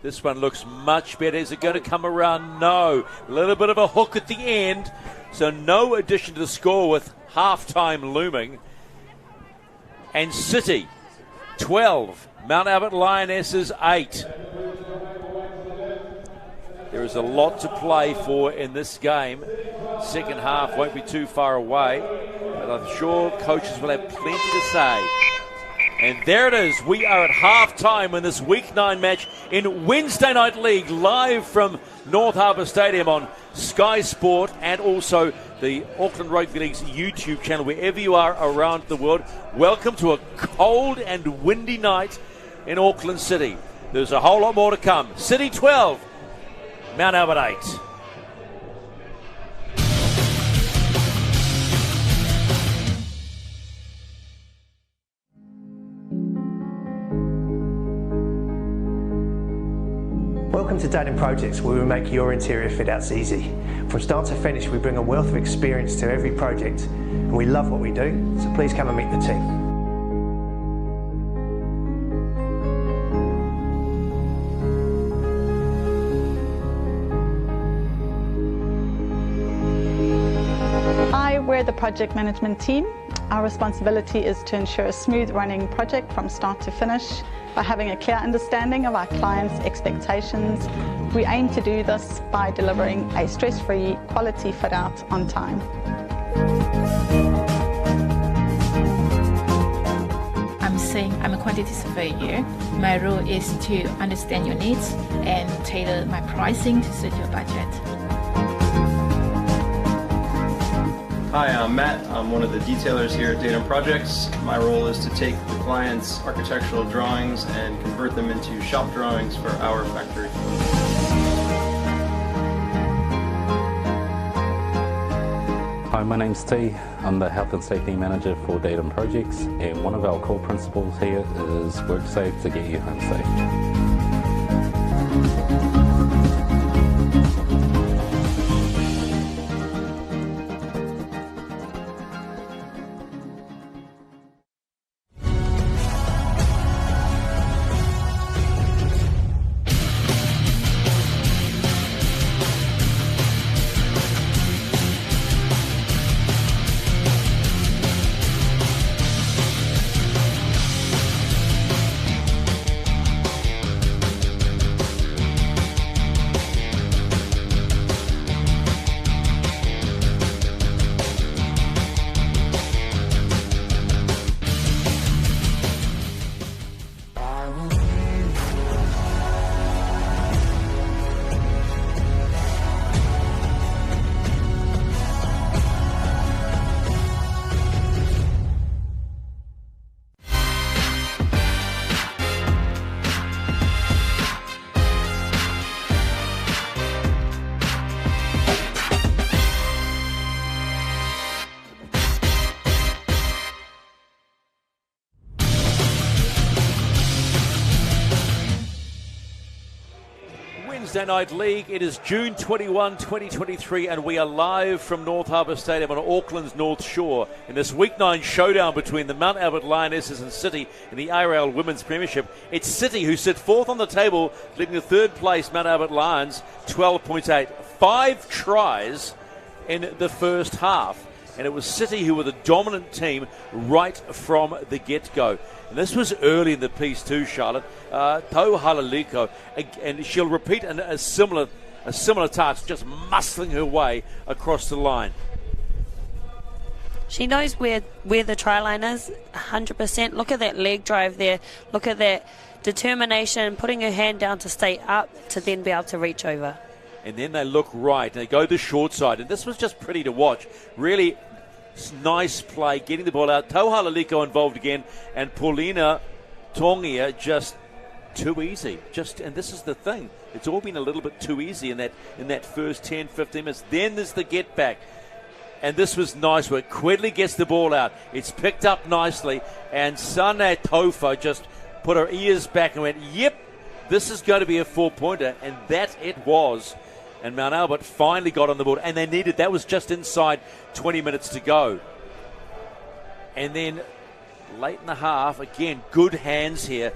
This one looks much better. Is it going to come around? No. A little bit of a hook at the end. So no addition to the score with half-time looming. And City, 12. Mount Albert Lionesses, 8. There is a lot to play for in this game. Second half won't be too far away, but I'm sure coaches will have plenty to say. And there it is. We are at half-time in this Week 9 match in Wednesday Night League, live from North Harbour Stadium on Sky Sport and also the Auckland Rugby League's YouTube channel, wherever you are around the world. Welcome to a cold and windy night in Auckland City. There's a whole lot more to come. City 12, Mount Albert 8. Welcome to Datum Projects, where we make your interior fit outs easy. From start to finish, we bring a wealth of experience to every project, and we love what we do, so please come and meet the team. We're the project management team. Our responsibility is to ensure a smooth running project from start to finish by having a clear understanding of our clients' expectations. We aim to do this by delivering a stress-free quality fit out on time. I'm saying I'm a quantity surveyor. My role is to understand your needs and tailor my pricing to suit your budget. Hi, I'm Matt. I'm one of the detailers here at Datum Projects. My role is to take the client's architectural drawings and convert them into shop drawings for our factory. Hi, my name's T. I'm the Health and Safety Manager for Datum Projects, and one of our core principles here is work safe to get you home safe. Wednesday Night League. It is June 21, 2023, and we are live from North Harbour Stadium on Auckland's North Shore in this Week 9 showdown between the Mount Albert Lionesses and City in the ARL Women's Premiership. It's City who sit fourth on the table, leading the third place Mount Albert Lions, 12 points 8. 5 tries in the first half, and it was City who were the dominant team right from the get-go. And this was early in the piece too, Charlotte. Tau Halaliko, and she'll repeat a similar task, just muscling her way across the line. She knows where the try line is, 100%. Look at that leg drive there. Look at that determination, putting her hand down to stay up to then be able to reach over. And then they look right, and they go the short side. And this was just pretty to watch. Really nice play, getting the ball out. Tau Halaliko involved again, and Paulina Tongia just too easy. And this is the thing. It's all been a little bit too easy in that first 10, 15 minutes. Then there's the get back. And this was nice work. Quedley gets the ball out. It's picked up nicely. And Sana Tofa just put her ears back and went, yep, this is going to be a 4-pointer. And that it was. And Mount Albert finally got on the board. And they needed, that was just inside 20 minutes to go. And then late in the half, again, good hands here.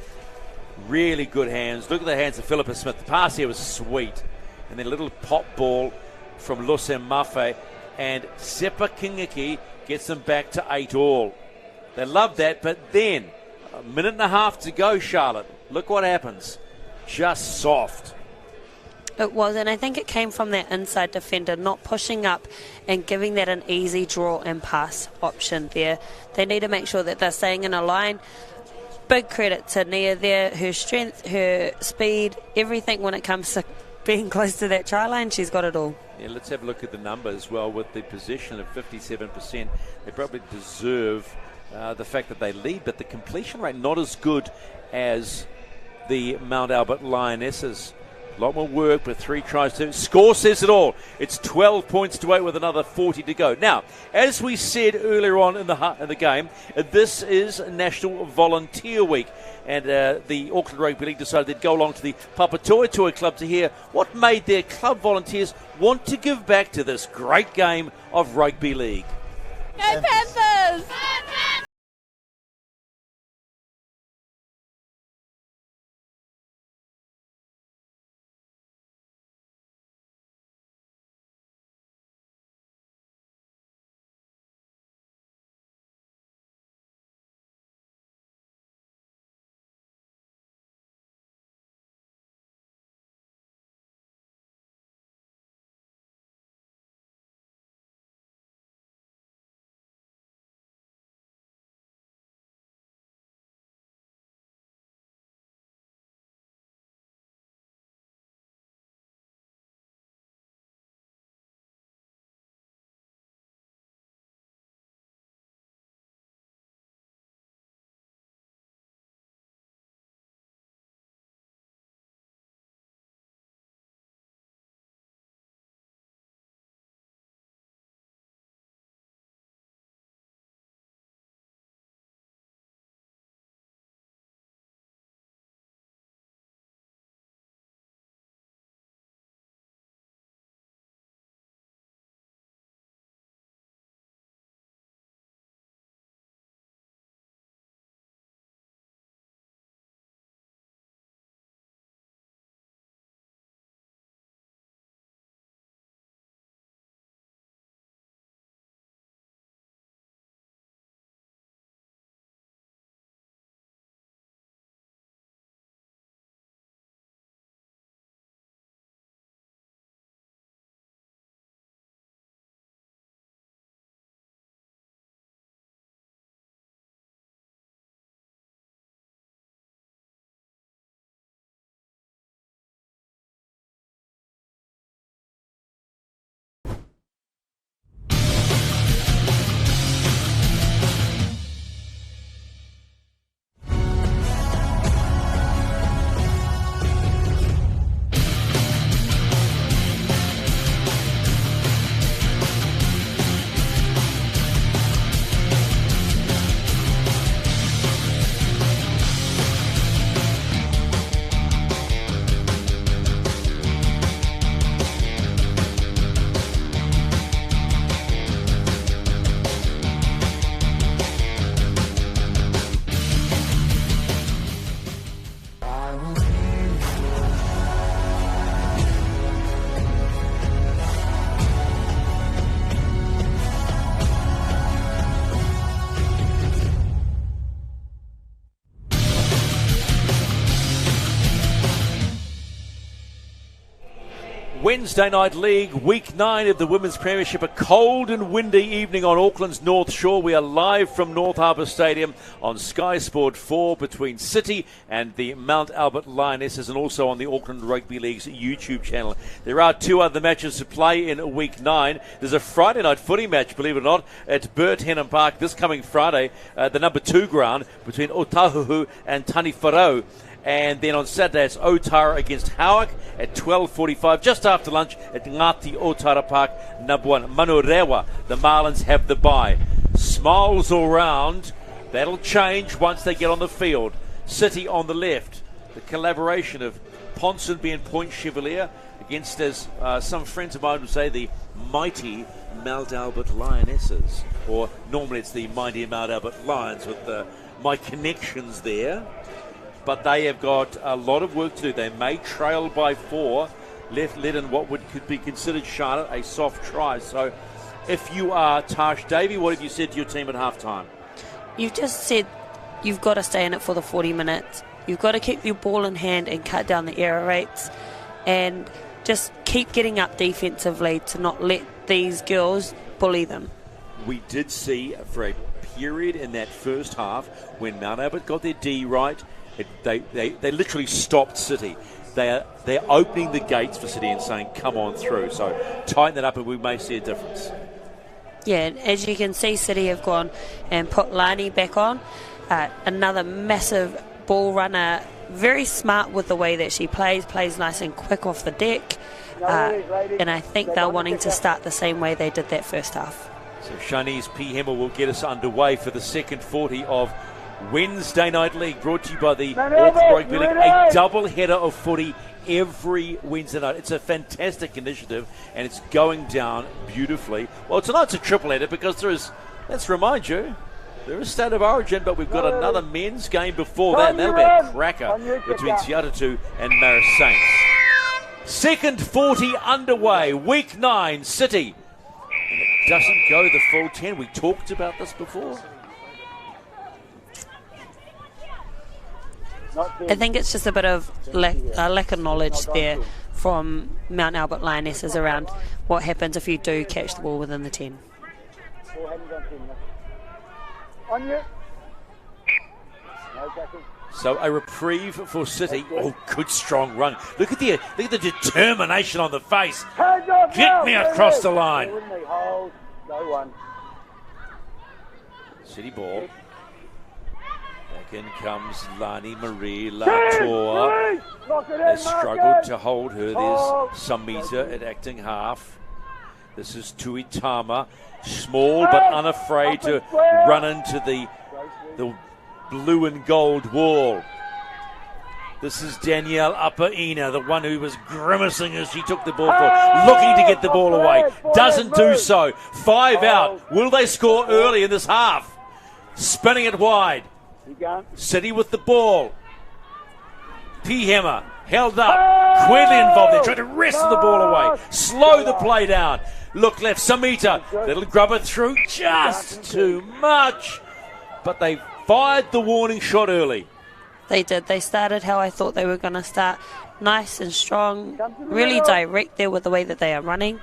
Really good hands. Look at the hands of Philippa Smith. The pass here was sweet. And then a little pop ball from Lusem Mafe. And Sepa Kingiki gets them back to 8-all. They love that, but then a minute and a half to go, Charlotte. Look what happens. Just soft. It was, and I think it came from that inside defender not pushing up and giving that an easy draw and pass option there. They need to make sure that they're staying in a line. Big credit to Nia there. Her strength, her speed, everything when it comes to being close to that try line, she's got it all. Yeah, let's have a look at the numbers. Well, with the possession of 57%, they probably deserve the fact that they lead, but the completion rate not as good as the Mount Albert Lionesses. A lot more work, but 3 tries to score says it all. It's 12 points to 8 with another 40 to go. Now, as we said earlier on in the game, this is National Volunteer Week, and the Auckland Rugby League decided they'd go along to the Papatoetoe Club to hear what made their club volunteers want to give back to this great game of rugby league. Go Panthers! Wednesday Night League, week 9 of the Women's Premiership. A cold and windy evening on Auckland's North Shore. We are live from North Harbour Stadium on Sky Sport 4 between City and the Mount Albert Lionesses, and also on the Auckland Rugby League's YouTube channel. There are 2 other matches to play in week 9. There's a Friday night footy match, believe it or not, at Burt Henham Park this coming Friday, the number 2 ground between Otahuhu and Taniwharau. And then on Saturday, it's Otara against Howick at 12:45, just after lunch at Ngati Otara Park, number 1. Manurewa, the Marlins have the bye. Smiles all round. That'll change once they get on the field. City on the left. The collaboration of Ponsonby and Point Chevalier against, as some friends of mine would say, the mighty Mount Albert Lionesses. Or normally it's the mighty Mount Albert Lions with my connections there. But they have got a lot of work to do. They may trail by 4, led in what could be considered, Charlotte, a soft try. So if you are Tash Davey, what have you said to your team at halftime? You've just said you've got to stay in it for the 40 minutes. You've got to keep your ball in hand and cut down the error rates, and just keep getting up defensively to not let these girls bully them. We did see for a period in that first half when Mount Albert got their D right, they literally stopped City. They're opening the gates for City and saying, come on through. So tighten that up and we may see a difference. Yeah, and as you can see, City have gone and put Lani back on. Another massive ball runner, very smart with the way that she plays nice and quick off the deck. And I think they're wanting to start the same way they did that first half. So Shanice P. Hemel will get us underway for the second 40 of Wednesday Night League, brought to you by the Auckland Rugby League. A double header of footy every Wednesday night. It's a fantastic initiative, and it's going down beautifully. Well, tonight's a triple header because there is, let's remind you, there is State of Origin, but we've got another men's game before that, and that'll be a cracker between Te Atatu and Marist Saints. Second 40 underway, week 9, City. And it doesn't go the full 10. We talked about this before. I think it's just a bit of lack of knowledge there from Mount Albert Lionesses around what happens if you do catch the ball within the 10. So a reprieve for City. Oh, good strong run. Look at the determination on the face. Get me across the line. City ball. Back in comes Lani Marie Latour. Has struggled to hold her. There's Samita at acting half. This is Tuitama. Small but unafraid to run into the blue and gold wall. This is Danielle Apaina, the one who was grimacing as she took the ball forward, looking to get the ball away. Doesn't do so. 5 out. Will they score early in this half? Spinning it wide. City with the ball. P-Hammer held up. Quedley involved there, trying to wrest the ball away. Slow the play down. Look left, Samita. Little grubber through, just too much. But they fired the warning shot early. They did. They started how I thought they were going to start. Nice and strong. Really direct there with the way that they are running.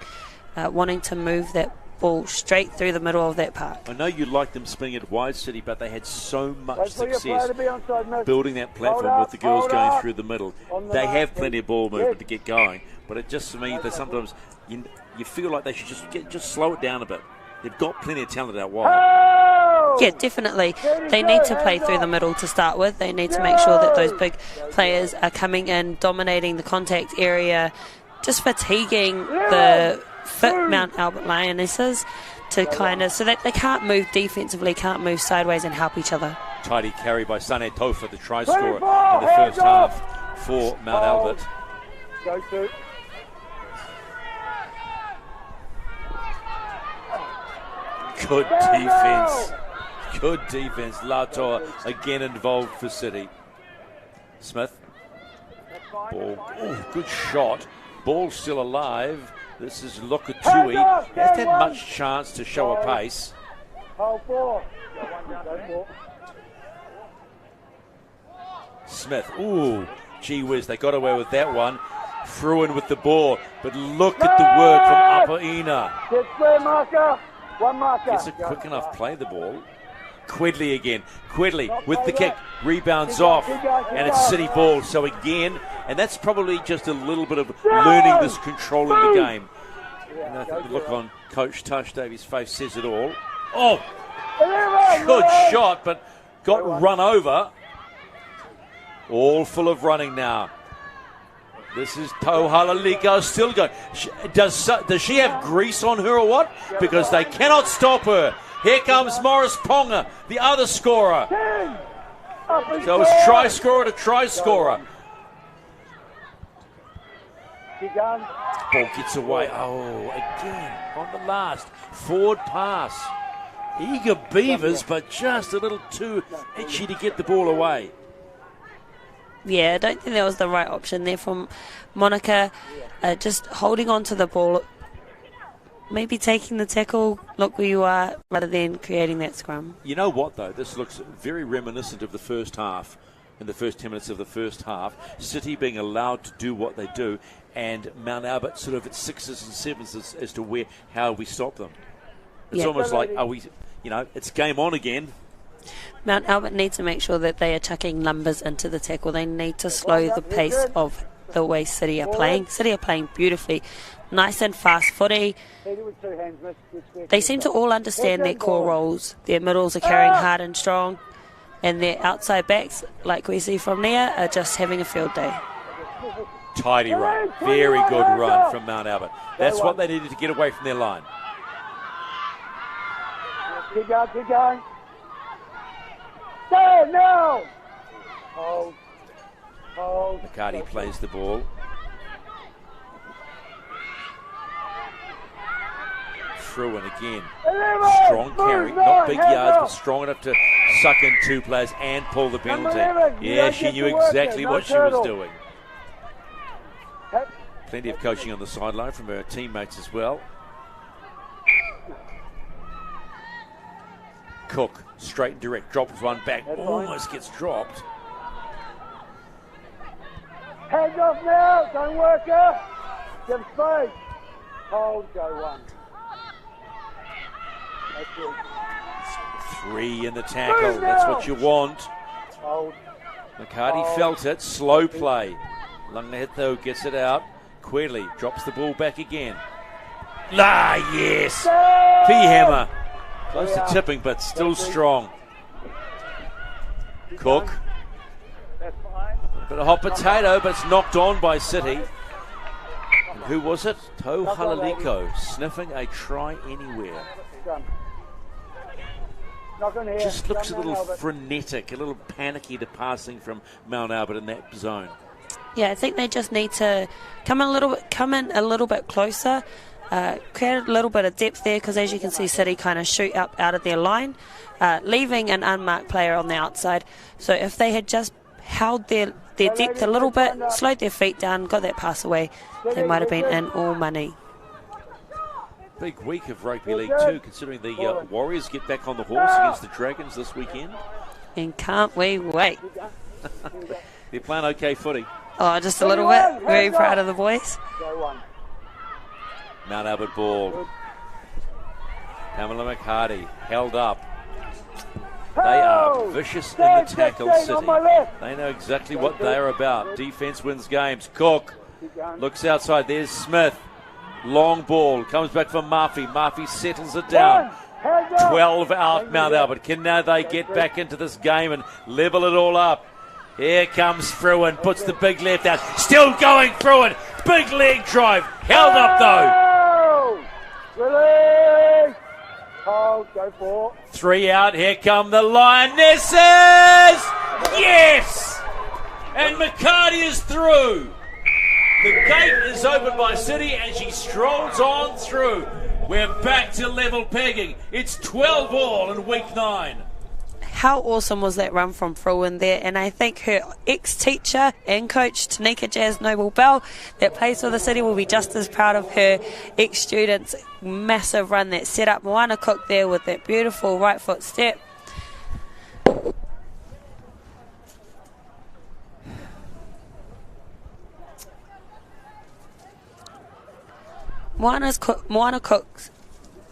Wanting to move that ball straight through the middle of that park. I know you like them spinning it wide, City, but they had so much success building that platform with the girls going through the middle. They have plenty of ball movement to get going, but it just means that sometimes you feel like they should just slow it down a bit. They've got plenty of talent out wide. Yeah, definitely. They need to play through the middle to start with. They need to make sure that those big players are coming in, dominating the contact area, just fatiguing the fit Mount Albert Lionesses to so that they can't move defensively, can't move sideways and help each other. Tidy carry by Sane Tofa, the try scorer in the first half for Mount Albert. Good defence. Good defence. Latour again involved for City. Smith. Ball. Oh, good shot. Ball still alive. This is Lokatui. He hasn't had much chance to show a pace. Smith. Ooh, gee whiz, they got away with that one. Fruin with the ball, but look at the work from Upper Ina. Get square marker. One marker. Gets it quick enough, play the ball. Quedley again. Quedley with the kick, rebounds off, and it's City ball. So again, and that's probably just a little bit of learning this controlling the game. And I think the look on Coach Tush Davies' face says it all. Oh, good shot, but got run over. All full of running now. This is Tohalaliko still going. Does she have grease on her or what? Because they cannot stop her. Here comes Morris Ponga, the other scorer. So it's try scorer to try scorer. Ball gets away. Oh, again on the last. Forward pass. Eager Beavers, but just a little too itchy to get the ball away. Yeah, I don't think that was the right option there from Monica. Just holding on to the ball. Maybe taking the tackle, look where you are, rather than creating that scrum. You know what, though? This looks very reminiscent of the first half, in the first 10 minutes of the first half. City being allowed to do what they do, and Mount Albert sort of at 6s and 7s as to how we stop them. It's almost like, it's game on again. Mount Albert needs to make sure that they are chucking numbers into the tackle. They need to slow the pace of the way City are playing. City are playing beautifully. Nice and fast footy. They seem to all understand their core roles. Their middles are carrying hard and strong, and their outside backs, like we see from there, are just having a field day. Tidy run. Very good run from Mount Albert. That's what they needed to get away from their line. Keep going, keep going. Stay now! Hold. Hold. McCarty plays the ball. Fruin again. Strong carry, not big yards, but strong enough to suck in two players and pull the penalty. Yeah, she knew exactly what she was doing. Plenty of coaching on the sideline from her teammates as well. Cook, straight and direct, drops one back, almost gets dropped. Hands off now, don't work her. Give space. Hold, go one. That's it. 3 in the tackle, that's what you want. Hold. McCarty felt it, slow play. Lungahetho gets it out. Quedley drops the ball back again. Yes! P-hammer. Close to tipping, but still strong. Cook. A bit of hot potato, but it's knocked on by City. And who was it? Tohalaliko sniffing a try anywhere. Just looks a little frenetic, a little panicky to passing from Mount Albert in that zone. Yeah, I think they just need to come in a little bit closer. Create a little bit of depth there, because as you can see, City kind of shoot up out of their line, leaving an unmarked player on the outside. So if they had just held their depth a little bit, slowed their feet down, got that pass away, they might have been in all money. Big week of rugby league too, considering the Warriors get back on the horse against the Dragons this weekend. And can't we wait? They're playing okay footy. Oh, just a little bit. Very proud of the boys. Mount Albert ball. Pamela McCarty held up. They are vicious in the tackle, City. They know exactly what they're about. Defense wins games. Cook looks outside. There's Smith. Long ball. Comes back for Murphy. Murphy settles it down. 12 out, Mount Albert. Can now they get back into this game and level it all up? Here comes Fruin. Puts the big left out. Still going, Fruin. Big leg drive. Held up, though. Release. Hold, go for. 3 out. Here come the Lionesses. Yes! And McCarty is through. The gate is opened by City and she strolls on through. We're back to level pegging. It's 12 all in week 9. How awesome was that run from Fruin there? And I think her ex-teacher and coach, Tanika Jazz Noble Bell, that plays for the City, will be just as proud of her ex-students' massive run that set up Moana Cook there with that beautiful right foot step. Moana Cook's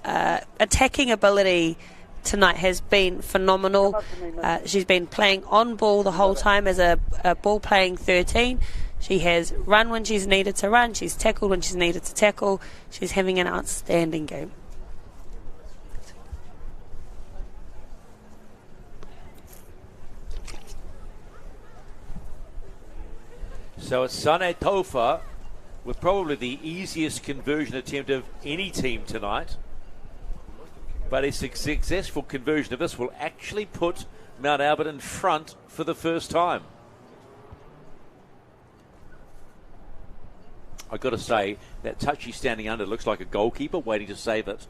attacking ability tonight has been phenomenal. She's been playing on ball the whole time as a ball playing 13. She has run when she's needed to run. She's tackled when she's needed to tackle. She's having an outstanding game. So it's Sane Tofa with probably the easiest conversion attempt of any team tonight. But a successful conversion of this will actually put Mount Albert in front for the first time. I've got to say, that touchy standing under looks like a goalkeeper waiting to save it.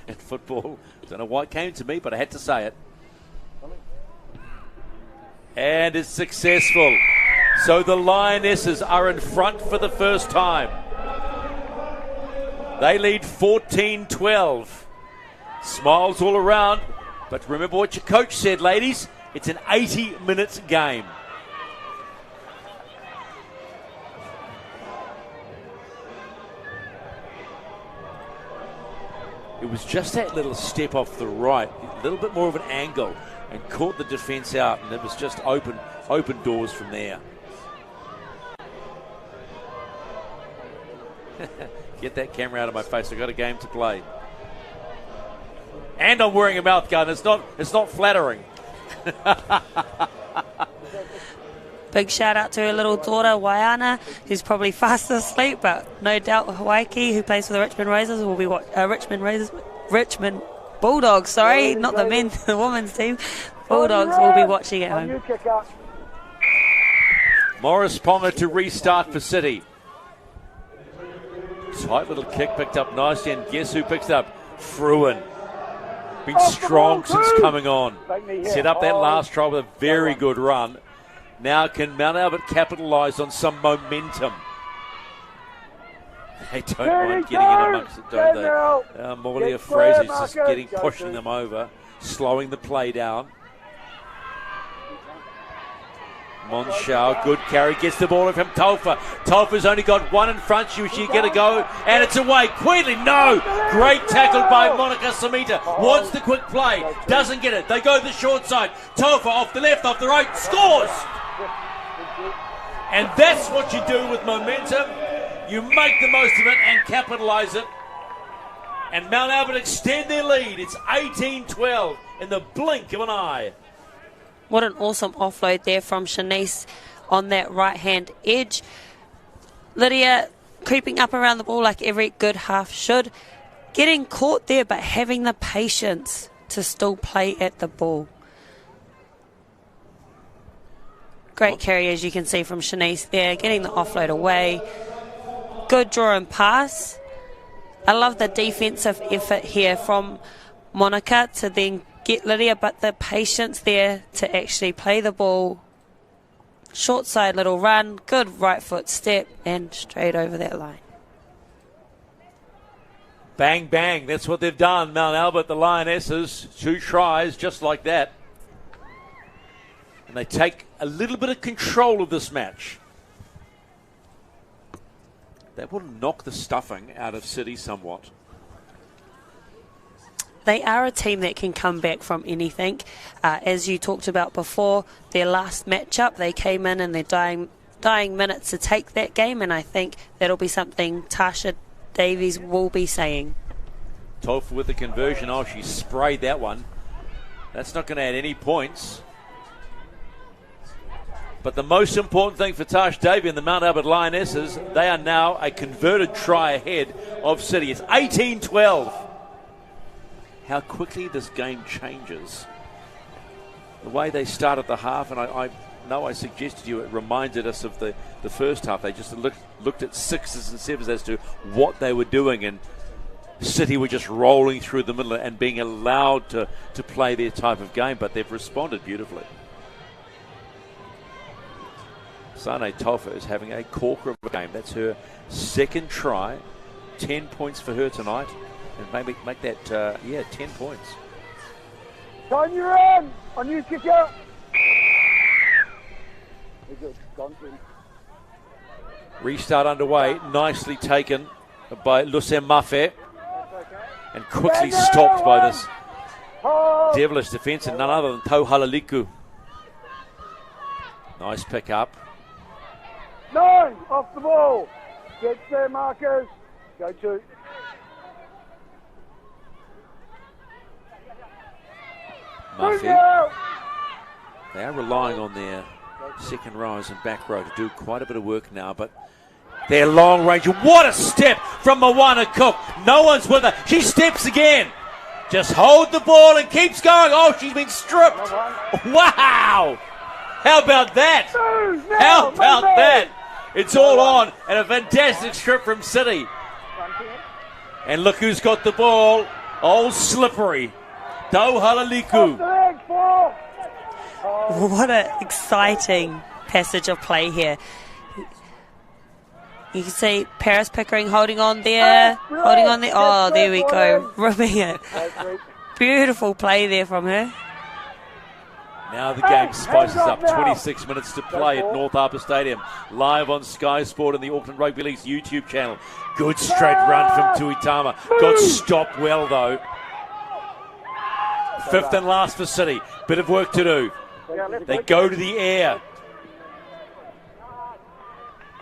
In football, don't know why it came to me, but I had to say it. And it's successful. So the Lionesses are in front for the first time. They lead 14-12. Smiles all around. But remember what your coach said, ladies. It's an 80-minute game. It was just that little step off the right, a little bit more of an angle, and caught the defence out, and it was just open doors from there. Get that camera out of my face. I've got a game to play. And I'm wearing a mouth guard. It's not flattering. Big shout out to her little daughter, Waiana, who's probably fast asleep, but no doubt Hawaiki, who plays for the Richmond Razors, will be Richmond Bulldogs, sorry, not the men's, the women's team. Bulldogs will be watching at home. Morris Ponga to restart for City. Tight little kick picked up nicely, and guess who picks it up? Fruin. Been strong since coming on. Set up that last try with a very good run. Now can Mount Albert capitalise on some momentum? They don't mind getting in amongst it, don't they? Morley Fraser's just pushing them over, slowing the play down. Monshao, good carry, gets the ball from Tofa. Tofa's only got one in front. She get a go, and it's away. Queedley, no! Great tackle by Monica Samita. Wants the quick play, doesn't get it. They go the short side. Tofa off the left, off the right, scores! And that's what you do with momentum. You make the most of it and capitalise it. And Mount Albert extend their lead. It's 18-12 in the blink of an eye. What an awesome offload there from Shanice on that right-hand edge. Lydia creeping up around the ball like every good half should. Getting caught there, but having the patience to still play at the ball. Great carry, as you can see from Shanice there, getting the offload away. Good draw and pass. I love the defensive effort here from Monica to then get Lydia, but the patience there to actually play the ball. Short side little run, good right foot step, and straight over that line. Bang, bang, that's what they've done. Mount Albert, the Lionesses, 2 tries just like that. And they take a little bit of control of this match. That will knock the stuffing out of City somewhat. They are a team that can come back from anything. As you talked about before, their last matchup, they came in their dying minutes to take that game, and I think that'll be something Tasha Davies will be saying. Tofa with the conversion. Oh, she sprayed that one. That's not going to add any points. But the most important thing for Tash Davey and the Mount Albert Lionesses, they are now a converted try ahead of City. It's 18-12. How quickly this game changes. The way they started the half, and I know I suggested to you, it reminded us of the first half. They just looked at 6s and 7s as to what they were doing, and City were just rolling through the middle and being allowed to play their type of game, but they've responded beautifully. Sane Tofa is having a corker of a game. That's her second try. 10 points for her tonight. And maybe make that, 10 points. Time you're on you, kicker. Restart underway. Nicely taken by Lucien Maffei, and quickly stopped by this devilish defence, and none other than Tau Halaliku. Nice pick up. 9 off the ball. Gets there, Marcus. Go 2. Maffei. They are relying on their second rows and back row to do quite a bit of work now, but their long range. What a step from Moana Cook. No one's with her. She steps again. Just hold the ball and keeps going. Oh, she's been stripped. Wow. How about that? How about that? It's all on, and a fantastic strip from City. And look who's got the ball. Old slippery. Tau Halaliku. What an exciting passage of play here. You can see Paris Pickering holding on there. Oh, there we go. Ripping it. Beautiful play there from her. Now the game spices up. 26 minutes to play at North Harbour Stadium. Live on Sky Sport and the Auckland Rugby League's YouTube channel. Good straight run from Tuitama. Got stopped well, though. 5th and last for City. Bit of work to do. They go to the air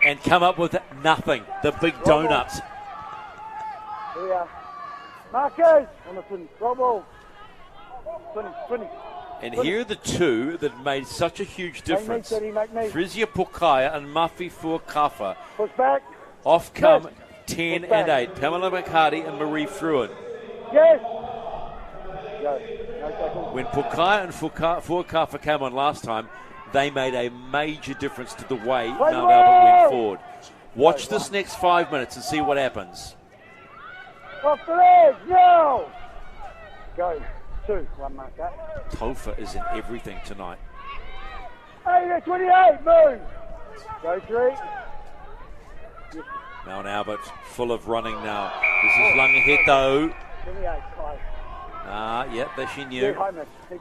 and come up with nothing. The big donuts. Marcus. And here are the two that made such a huge difference. Frisia Pokaia and Mafi Fuakafa. Push back. Off come 10 and 8. Pamela McHardy and Marie Fruin. Yes. When Pokaia and Fuakafa came on last time, they made a major difference to the way Mount Albert went forward. Watch this next 5 minutes and see what happens. Off the leg, no! Go. 2, 1 mark that. Tofa is in everything tonight. 28, move! Go 3. Mount Albert full of running now. This is Langaheto. 28, 5. Yep, she knew.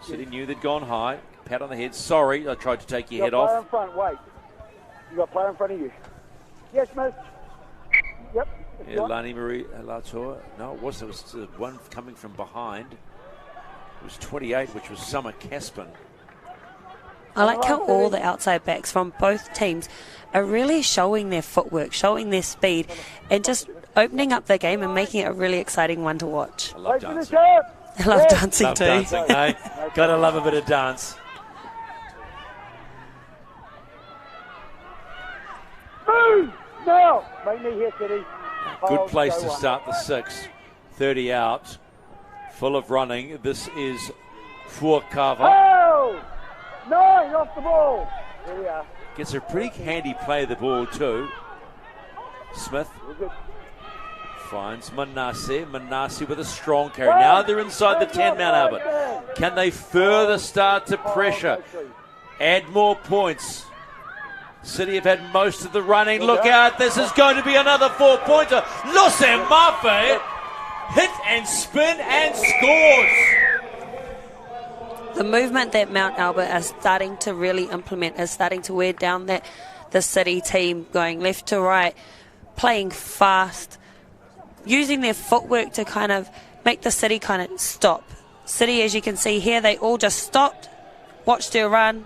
City knew they'd gone high. Pat on the head. Sorry, I tried to take your head off. In front, wait. You got player in front of you. Yes, miss. Yep. Yeah, Lani Marie Latour. No, it was the one coming from behind. It was 28, which was Summer Caspin. I like how all the outside backs from both teams are really showing their footwork, showing their speed, and just opening up the game and making it a really exciting one to watch. I love dancing. I love dancing too. Dancing, hey? Gotta love a bit of dance. Move! Now! Make me hit, City. Good place to start the 6th. 30 out. Full of running. This is Fuakafa. Oh! 9 off the ball. Here we are. Gets a pretty handy play of the ball too. Smith finds Manasi. Manasi with a strong carry. Now they're inside the 10, Mount Albert. Can they further start to pressure? Add more points. City have had most of the running. Look out, this is going to be another 4-pointer. Lucien Maffei hit and spin and scores. The movement that Mount Albert are starting to really implement is starting to wear down the City team, going left to right, playing fast, using their footwork to kind of make the City kind of stop. City, as you can see here, they all just stopped, watched her run,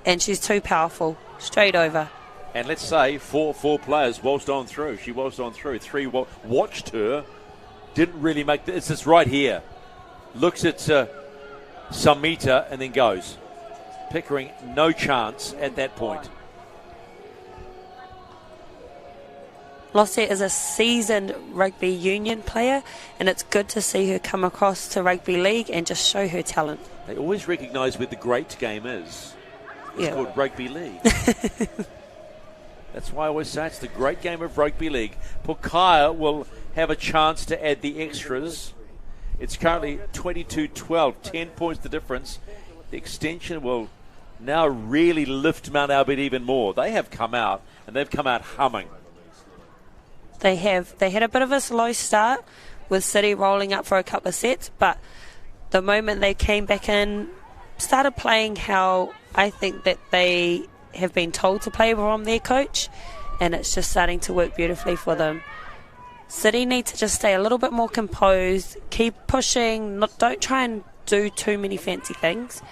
and she's too powerful. Straight over. And let's say four players waltzed on through. She waltzed on through. 3 watched her. Didn't really make it's just right here. Looks at Samita and then goes. Pickering, no chance at that point. Losset is a seasoned rugby union player, and it's good to see her come across to rugby league and just show her talent. They always recognise where the great game is. It's called rugby league. That's why I always say it's the great game of rugby league. Pokaia will have a chance to add the extras. It's currently 22-12, 10 points the difference. The extension will now really lift Mount Albert even more. They have come out, and they've come out humming. They have. They had a bit of a slow start with City rolling up for a couple of sets, but the moment they came back in, started playing how I think that they have been told to play from their coach, and it's just starting to work beautifully for them. City need to just stay a little bit more composed, keep pushing, don't try and do too many fancy things.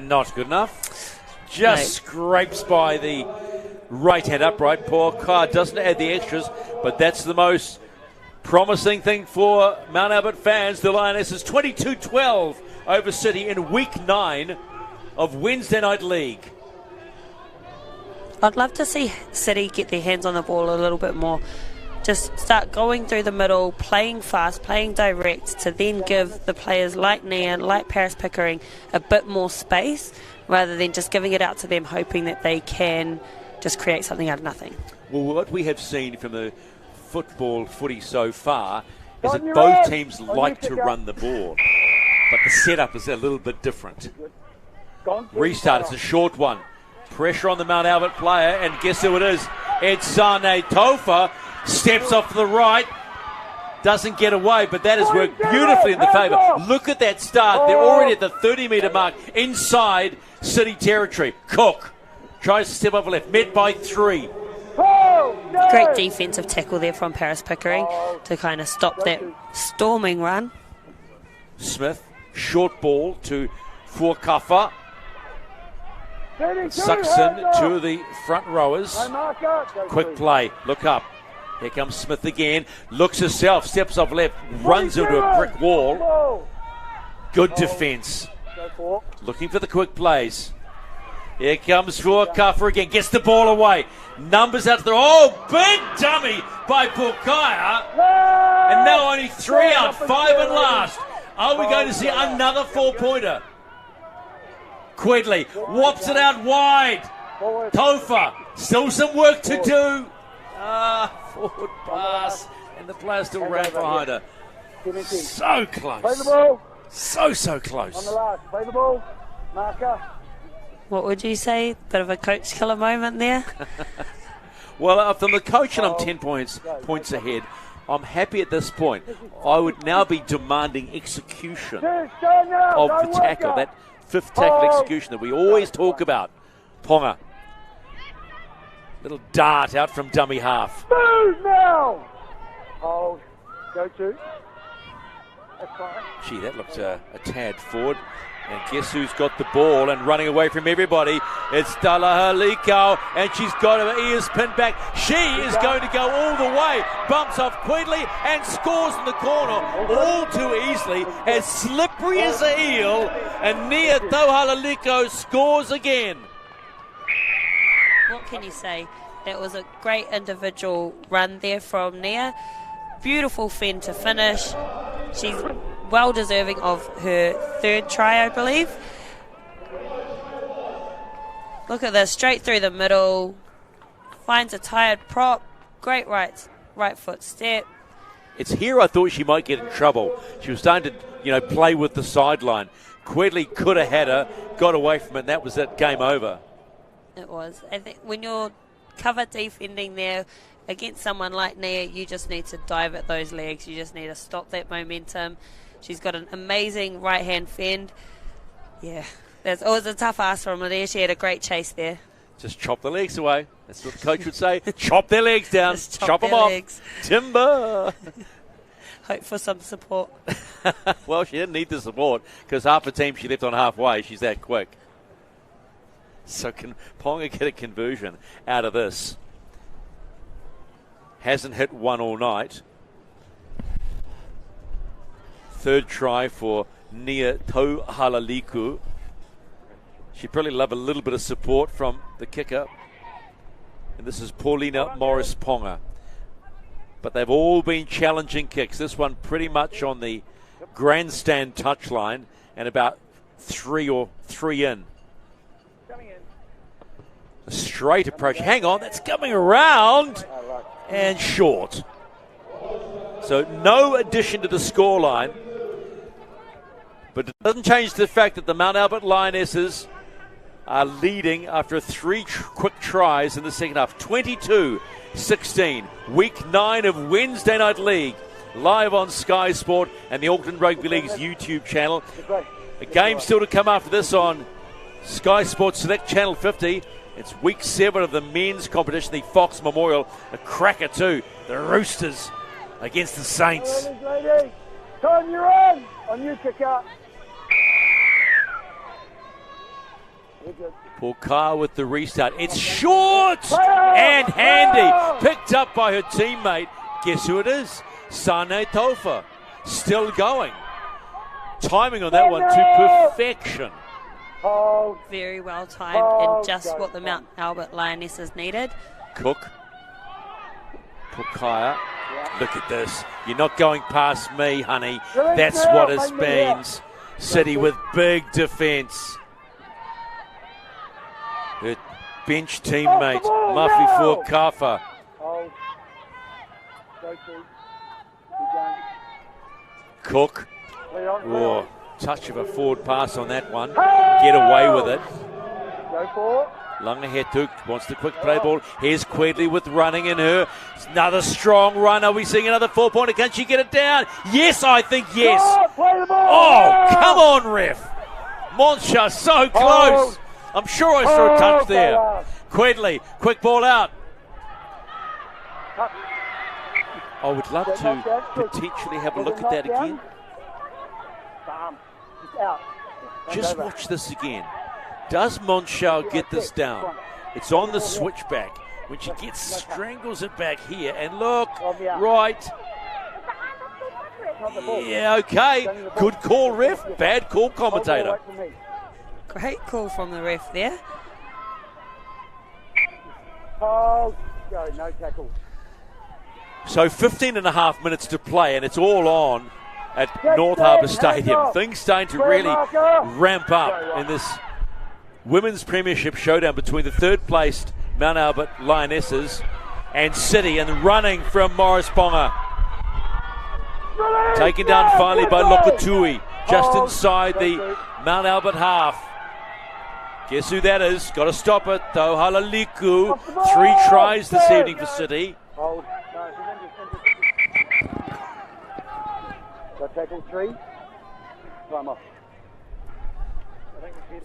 Not good enough. Just scrapes by the right-hand upright. Poor Car doesn't add the extras, but that's the most promising thing for Mount Albert fans. The Lionesses 22-12 over City in week 9 of Wednesday Night League. I'd love to see City get their hands on the ball a little bit more. Just start going through the middle, playing fast, playing direct, to then give the players like Nia, like Paris Pickering, a bit more space, rather than just giving it out to them, hoping that they can just create something out of nothing. Well, what we have seen from the footy so far is that both teams like to run the ball, but the setup is a little bit different. Restart, it's a short one. Pressure on the Mount Albert player, and guess who it is? Etsane Tofa steps off to the right, doesn't get away, but that has worked beautifully in the favour. Look at that start. They're already at the 30-metre mark inside City territory. Cook tries to step over left, met by 3. Great defensive tackle there from Paris Pickering to kind of stop that storming run. Smith, short ball to Fuakafa. Sucks in to the front rowers. Quick play, look up. Here comes Smith again. Looks herself, steps off left, runs into a brick wall. Good defence. Looking for the quick plays. Here comes Fuakafa again. Gets the ball away. Numbers out to the... Oh, big dummy by Pukaya. And now only 3 out, 5 and last. Are we going to see another 4-pointer? Quedley whops it out wide. Tofa, still some work to do. Forward pass, and the player still ran behind her. So close. So close. On the last, play the ball. Marker. What would you say? Bit of a coach killer moment there. Well, if I'm the coach and I'm 10 points ahead, I'm happy at this point. I would now be demanding execution of the tackle, that 5th tackle execution that we always talk about. Ponga. Little dart out from dummy half. Move now! Hold. Go to. That's fine. Gee, that looked a tad forward. And guess who's got the ball and running away from everybody? It's Dalahaliko, and she's got her ears pinned back. She is going to go all the way. Bumps off Quedley and scores in the corner all too easily. As slippery as an eel, and Nia Dalahaliko scores again. What can you say? That was a great individual run there from Nia. Beautiful fend to finish. She's well deserving of her 3rd try, I believe. Look at this, straight through the middle. Finds a tired prop. Great right foot step. It's here I thought she might get in trouble. She was starting to, play with the sideline. Quedley could have had her, got away from it, and that was it, game over. It was. I think when you're cover defending there against someone like Nia, you just need to dive at those legs. You just need to stop that momentum. She's got an amazing right-hand fend. Yeah, that's always a tough ask from her there. She had a great chase there. Just chop the legs away. That's what the coach would say. Chop their legs down. Chop them legs off. Timber. Hope for some support. Well, she didn't need the support because half the team she left on halfway. She's that quick. So can Ponga get a conversion out of this? Hasn't hit one all night. 3rd try for Nia Tauhalaliku. She'd probably love a little bit of support from the kicker. And this is Paulina Morris Ponga. But they've all been challenging kicks. This one pretty much on the grandstand touchline and about 3 in. A straight approach. Hang on, that's coming around and short. So no addition to the scoreline. But it doesn't change the fact that the Mount Albert Lionesses are leading after 3 quick tries in the second half. 22-16. Week 9 of Wednesday Night League. Live on Sky Sport and the Auckland Rugby League's YouTube channel. A game still to come after this on Sky Sport Select Channel 50. It's week 7 of the men's competition, the Fox Memorial. A cracker too. The Roosters against the Saints. Ladies, Tom, you're on you, kicker. Porcar with the restart. It's short and handy. Picked up by her teammate. Guess who it is? Sane Tofa. Still going. Timing on that one to perfection. Very well timed and just what the Mount Albert Lionesses needed. Cook. Pukaya. Look at this. You're not going past me, honey. That's what it means. City with big defence. Her bench teammate, Mafi Fuakafa. Cook. Oh, touch of a forward pass on that one. Get away with it. Langahetuk wants the quick play ball. Here's Quedley with running in her. Another strong run. Are we seeing another 4-pointer? Can she get it down? Yes, I think yes. Oh, come on, ref. Monsha, so close. I'm sure I saw a touch there. Quedley, quick ball out. I would love to potentially have a look at that again. Just watch this again. Does Monshao get this down? It's on the switchback. When she strangles it back here, and look, right. Yeah, okay. Good call, ref. Bad call, commentator. Great call from the ref there. No tackle. So 15 and a half minutes to play, and it's all on at North Harbour Stadium. Things starting to really ramp up in this Women's Premiership showdown between the third-placed Mount Albert Lionesses and City, and running from Morris Ponga. Taken down finally by Lokatui, just inside the Mount Albert half. Guess who that is? Got to stop it, though. Halaliku, 3 tries this evening for City. Tackle 3. Climb off.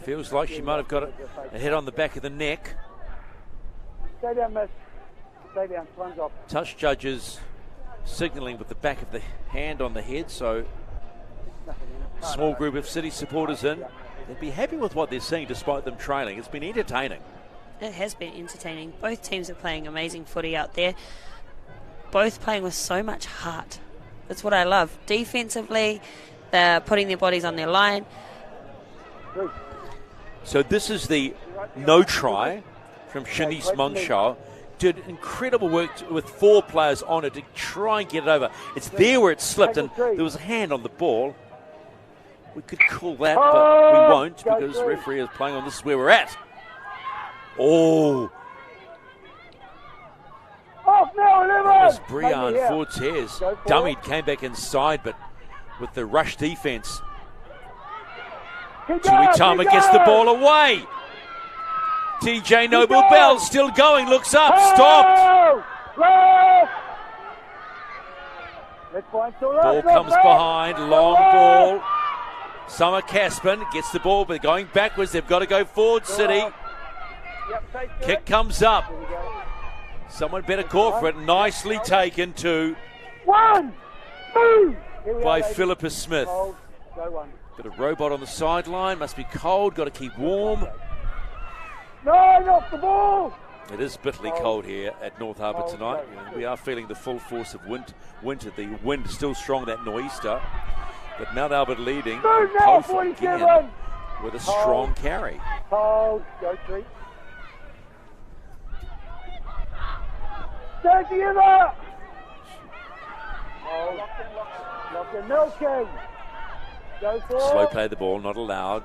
Feels like she might have got a hit on the back of the neck. Stay down, miss. Stay down. Climb off. Touch judges signalling with the back of the hand on the head, so small group of City supporters in. They'd be happy with what they're seeing despite them trailing. It's been entertaining. It has been entertaining. Both teams are playing amazing footy out there. Both playing with so much heart. That's what I love. Defensively, they're putting their bodies on their line. So this is the no try from Shanice Monshaw. Did incredible work with 4 players on it to try and get it over. It's there where it slipped, and there was a hand on the ball. We could call that, but we won't because the referee is playing on this is where we're at. Oh. That was Brian Fortes. Dummied, came back inside, but with the rush defence. Tuitama gets the ball away. TJ Noble Bell still going, looks up, stopped. Ball comes behind, long ball. Summer Caspin gets the ball, but going backwards, they've got to go forward, City. Kick comes up. Someone better call for it. Nicely taken too by Philippa Smith. Bit of robot on the sideline. Must be cold. Got to keep warm. Off the ball. It is bitterly cold here at North Harbour tonight. We are feeling the full force of winter. The wind is still strong, that nor'easter. But Mount Albert leading. Kofa again with a strong carry. Go 3. Stay together! Lock in, Milky. Go for Slow play the ball, not allowed.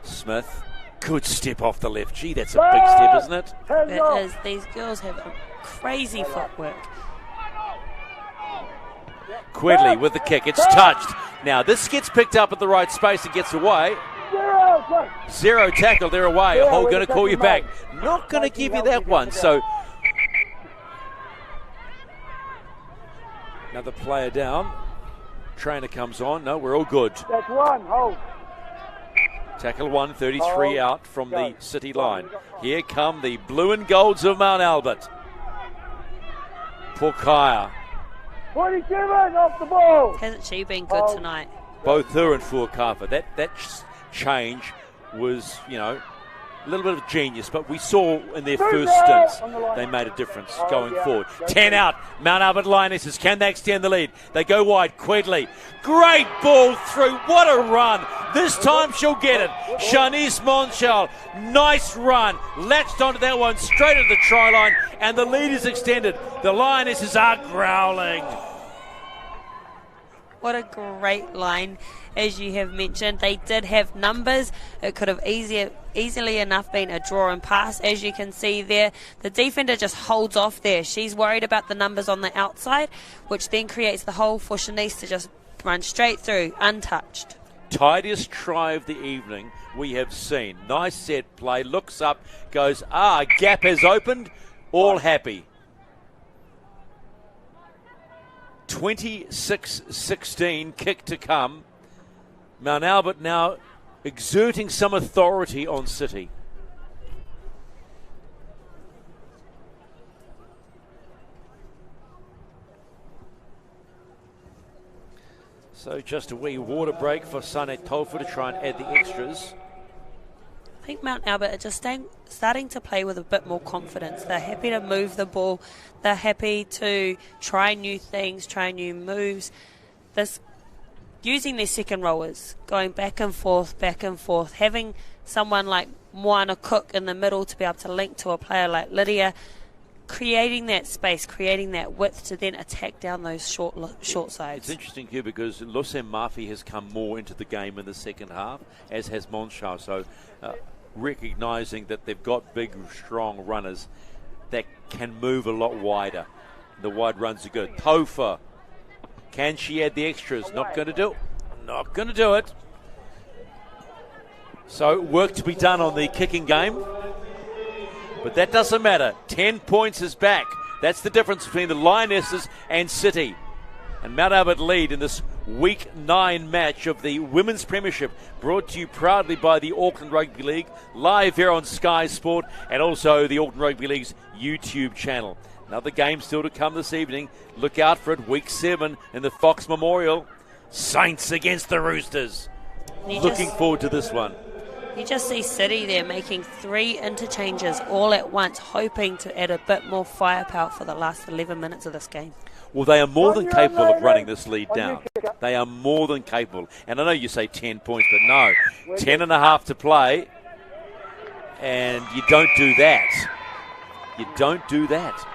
Smith, good step off the left. Gee, that's a big step, isn't it? It is. These girls have crazy footwork. Quedley with the kick. It's touched. Now, this gets picked up at the right space and gets away. 0 tackle, they're away. Hole going to call you back. Not going to give you that one. So, another player down. Trainer comes on. No, we're all good. That's 1. Hold. Tackle 1, 33 out from the City line. Here come the blue and golds of Mount Albert. Pokaya. 27 off the ball. Hasn't she been good tonight? Both her and Fuakafa. That change was, a little bit of genius, but we saw in their first stints they made a difference going forward. 10 out. Mount Albert Lionesses. Can they extend the lead? They go wide. Quedley. Great ball through. What a run. This time she'll get it. Shanice Monchal. Nice run. Latched onto that one straight at the try line, and the lead is extended. The Lionesses are growling. What a great line, as you have mentioned. They did have numbers. It could have easily enough been a draw and pass. As you can see there, the defender just holds off there. She's worried about the numbers on the outside, which then creates the hole for Shanice to just run straight through, untouched. Tidiest try of the evening we have seen. Nice set play. Looks up, goes, gap has opened. All happy. 26-16, kick to come. Mount Albert now exerting some authority on City. So just a wee water break for Sane Tofu to try and add the extras. I think Mount Albert are just starting to play with a bit more confidence. They're happy to move the ball. They're happy to try new things, try new moves. Using their second rowers, going back and forth, having someone like Moana Cook in the middle to be able to link to a player like Lydia, creating that space, creating that width to then attack down those short sides. It's interesting here because Lucien Murphy has come more into the game in the second half, as has Monchau. So recognising that they've got big, strong runners that can move a lot wider. The wide runs are good. Tofa, can she add the extras? Not going to do it. So work to be done on the kicking game. But that doesn't matter. 10 points is back. That's the difference between the Lionesses and City. And Mount Albert lead in this Week 9 match of the Women's Premiership, brought to you proudly by the Auckland Rugby League, live here on Sky Sport, and also the Auckland Rugby League's YouTube channel. Another game still to come this evening. Look out for it, Week 7 in the Fox Memorial. Saints against the Roosters. Looking forward to this one. You just see City there making 3 interchanges all at once, hoping to add a bit more firepower for the last 11 minutes of this game. Well, they are more than capable of running this lead down. They are more than capable. And I know you say 10 points, but no. 10 and a half to play, and you don't do that. You don't do that.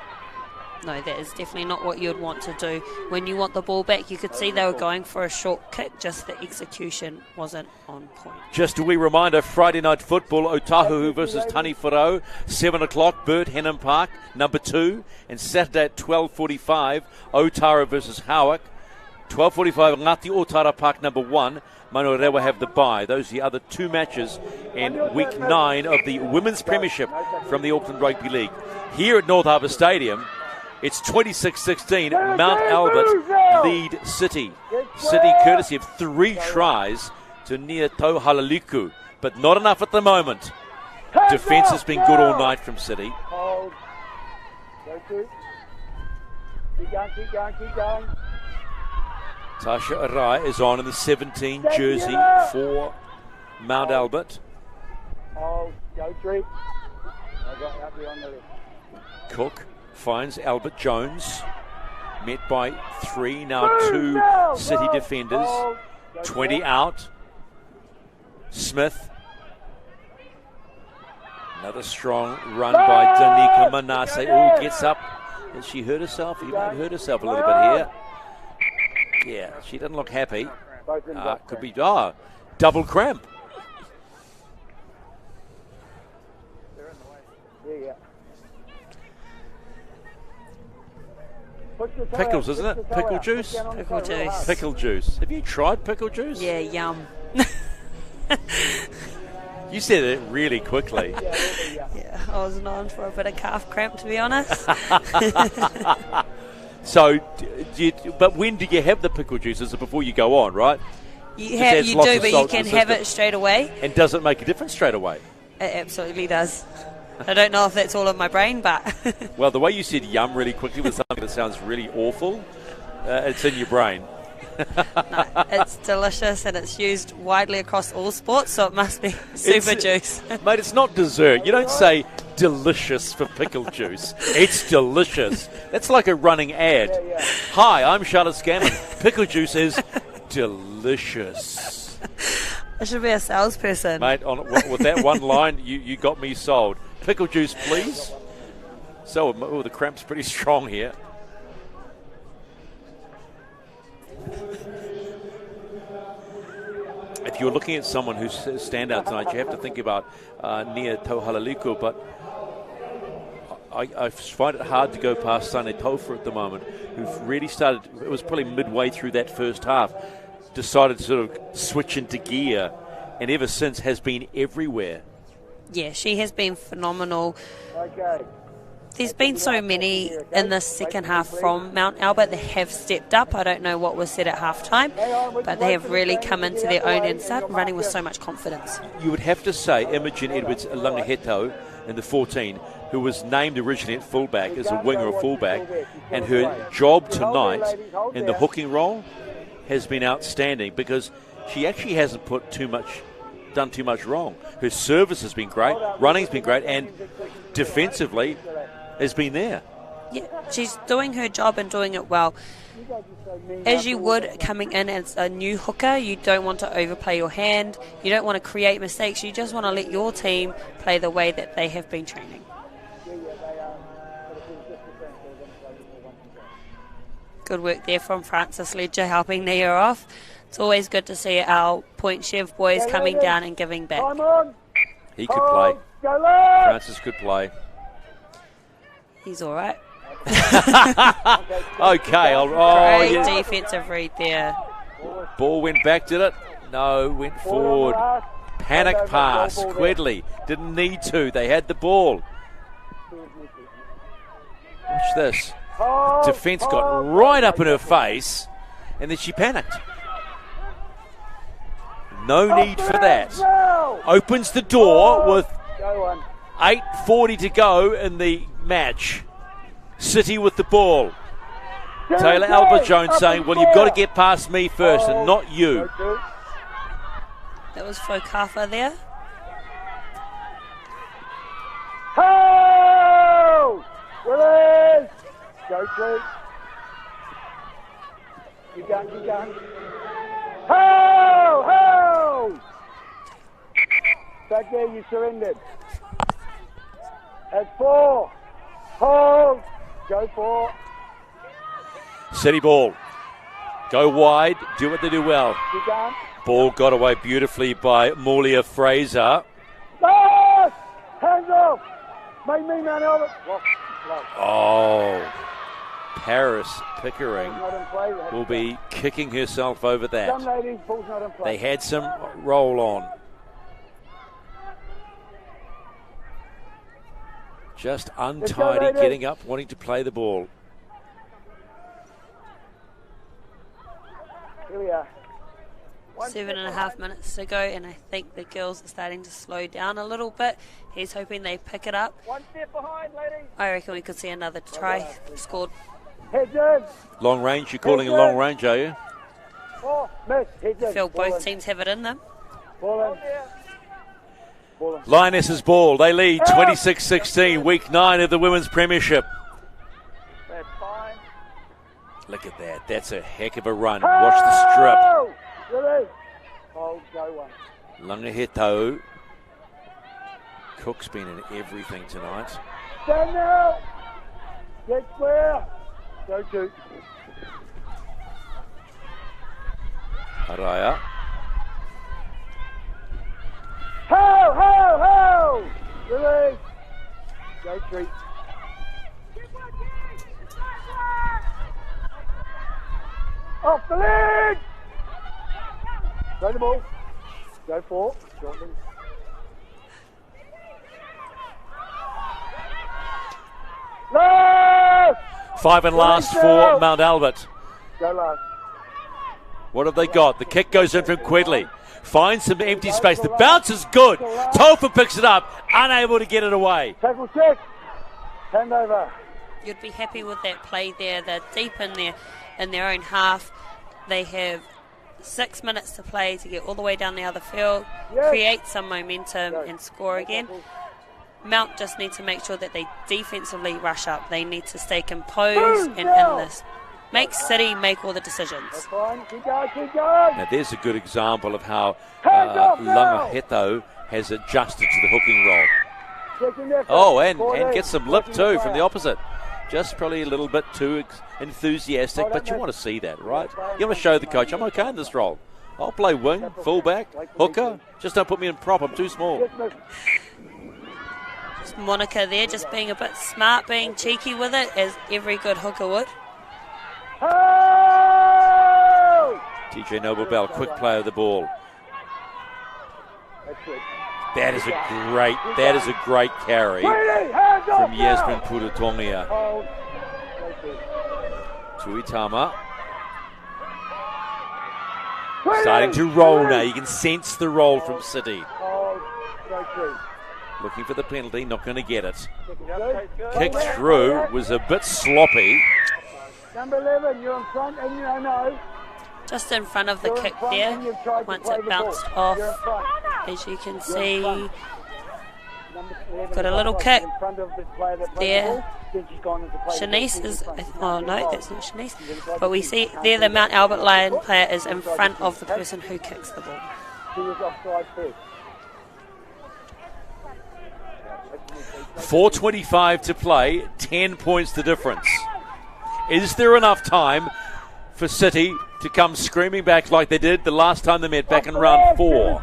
No, that is definitely not what you'd want to do. When you want the ball back, you could see they were going for a short kick, just the execution wasn't on point. Just a wee reminder, Friday night football, Otahuhu versus Taniwharau, 7 o'clock, Burt Henham Park, number 2. And Saturday at 12:45, Otara versus Howick. 12:45, Ngati Otara Park, number 1. Manorewa have the bye. Those are the other 2 matches in Week 9 of the Women's Premiership from the Auckland Rugby League. Here at North Harbour Stadium, it's 26-16. Mount Albert lead City. City courtesy of 3 tries to Niato Halaliku, but not enough at the moment. Defence has been good all night from City. Keep going. Tasha Arai is on in the 17 jersey for Mount Albert. Go Tree. I got up there on the left. Cook finds Albert Jones, met by 3, now 2 City defenders. 20 out. Smith. Another strong run by Danica Manase. Oh, gets up. Has she hurt herself? She might have hurt herself a little bit here. Yeah, she doesn't look happy. Could be double cramp. Pickles, isn't it? Pickle juice? Pickle juice. Pickle juice. Have you tried pickle juice? Yeah, yum. You said it really quickly. Yeah, I was known for a bit of calf cramp, to be honest. So, but when do you have the pickle juice? Is it before you go on, right? You Just adds do, lots of but you salt to can the have system. it straight away. And does it make a difference straight away? It absolutely does. I don't know if that's all in my brain, but... Well, the way you said yum really quickly was something that sounds really awful. It's in your brain. No, it's delicious and it's used widely across all sports, so it must be super juice. Mate, it's not dessert. You don't say delicious for pickle juice. It's delicious. That's like a running ad. Hi, I'm Charlotte Scammon. Pickle juice is delicious. I should be a salesperson. Mate, with that one line, you got me sold. Pickle juice, please. So, the cramp's pretty strong here. If you're looking at someone who's standout tonight, you have to think about Nia Tauhalaliku, but I find it hard to go past Sane Tofa at the moment, who've really started, it was probably midway through that first half, decided to sort of switch into gear, and ever since has been everywhere. Yeah, she has been phenomenal. Okay. There's been so many in the second half from Mount Albert that have stepped up. I don't know what was said at halftime, but they have really come into their own and started running with so much confidence. You would have to say Imogen Edwards-Langaheto in the 14, who was named originally at fullback as a winger or fullback, and her job tonight in the hooking role has been outstanding because she actually hasn't done too much wrong. Her service has been great, running's been great, and defensively has been there. Yeah, she's doing her job and doing it well. As you would coming in as a new hooker, you don't want to overplay your hand, you don't want to create mistakes, you just want to let your team play the way that they have been training. Good work there from Francis Ledger helping Nia off. It's always good to see our Point Chev boys coming down and giving back. He could play. Francis could play. He's all right. Okay. Great defensive read there. Ball went back, did it? No, went forward. Panic pass. Quedley didn't need to. They had the ball. Watch this. Defence got right up in her face, and then she panicked. No need for that. Opens the door with 8:40 to go in the match. City with the ball. Taylor Albert-Jones saying, well, you've got to get past me first and not you. That was Fokafa there. Ho! Willis! Go through. You gun. Ho! Ho! Back there, you surrendered. At 4. Hold. Go 4. City ball. Go wide. Do what they do well. You gun. Ball got away beautifully by Maulia Fraser. Pass! Hands off! Make me Mount Albert. Oh. Paris Pickering will be kicking herself over that. They had some roll on. Just untidy, getting up, wanting to play the ball. Here we are. 7.5 minutes to go, and I think the girls are starting to slow down a little bit. He's hoping they pick it up. One step behind, ladies. I reckon we could see another try scored. Heads in. Long range, you're calling a long range, are you? Oh, miss. Heads in. I feel both teams have it in them. Ball in. Lionesses ball. They lead 26-16, week 9 of the Women's Premiership. That's fine. Look at that. That's a heck of a run. Watch the strip. Ready? Hold, go one. Langaheto. Cook's been in everything tonight. Stand now. Get square. Go 2. Araya. Ho, ho, ho! Release. Go 3. Off the leg! Throw the ball. Go 4. Shortly. Last! 5 and last for Mount Albert. Go last. What have they got? The kick goes in from Quedley. Finds some empty space. The bounce is good. Topher picks it up, unable to get it away. Tackle check. Hand over. You'd be happy with that play there. They're deep in their own half. They have 6 minutes to play to get all the way down the other field, create some momentum and score again. Mount just need to make sure that they defensively rush up. They need to stay composed and in this. Make City make all the decisions. Now there's a good example of how Langaheto has adjusted to the hooking role. Oh, and gets some lip too from the opposite. Just probably a little bit too enthusiastic, but you want to see that, right? You want to show the coach, I'm okay in this role. I'll play wing, fullback, hooker. Just don't put me in prop, I'm too small. Just Monica there, just being a bit smart, being cheeky with it, as every good hooker would. TJ Noble-Bell, quick play of the ball. That is a great carry from Yasmin Purutongia. Tuitama starting to roll now. You can sense the roll from City. Looking for the penalty, not going to get it. Kick through was a bit sloppy. Number 11, you're in front and you know. Just in front of the kick there, once it bounced off, as you can see, got a little kick there. Shanice is, oh no, that's not Shanice, but we see there the Mount Albert Lion player is in front of the person who kicks the ball. 4:25 to play, 10 points the difference. Is there enough time for City to come screaming back like they did the last time they met back in round 4?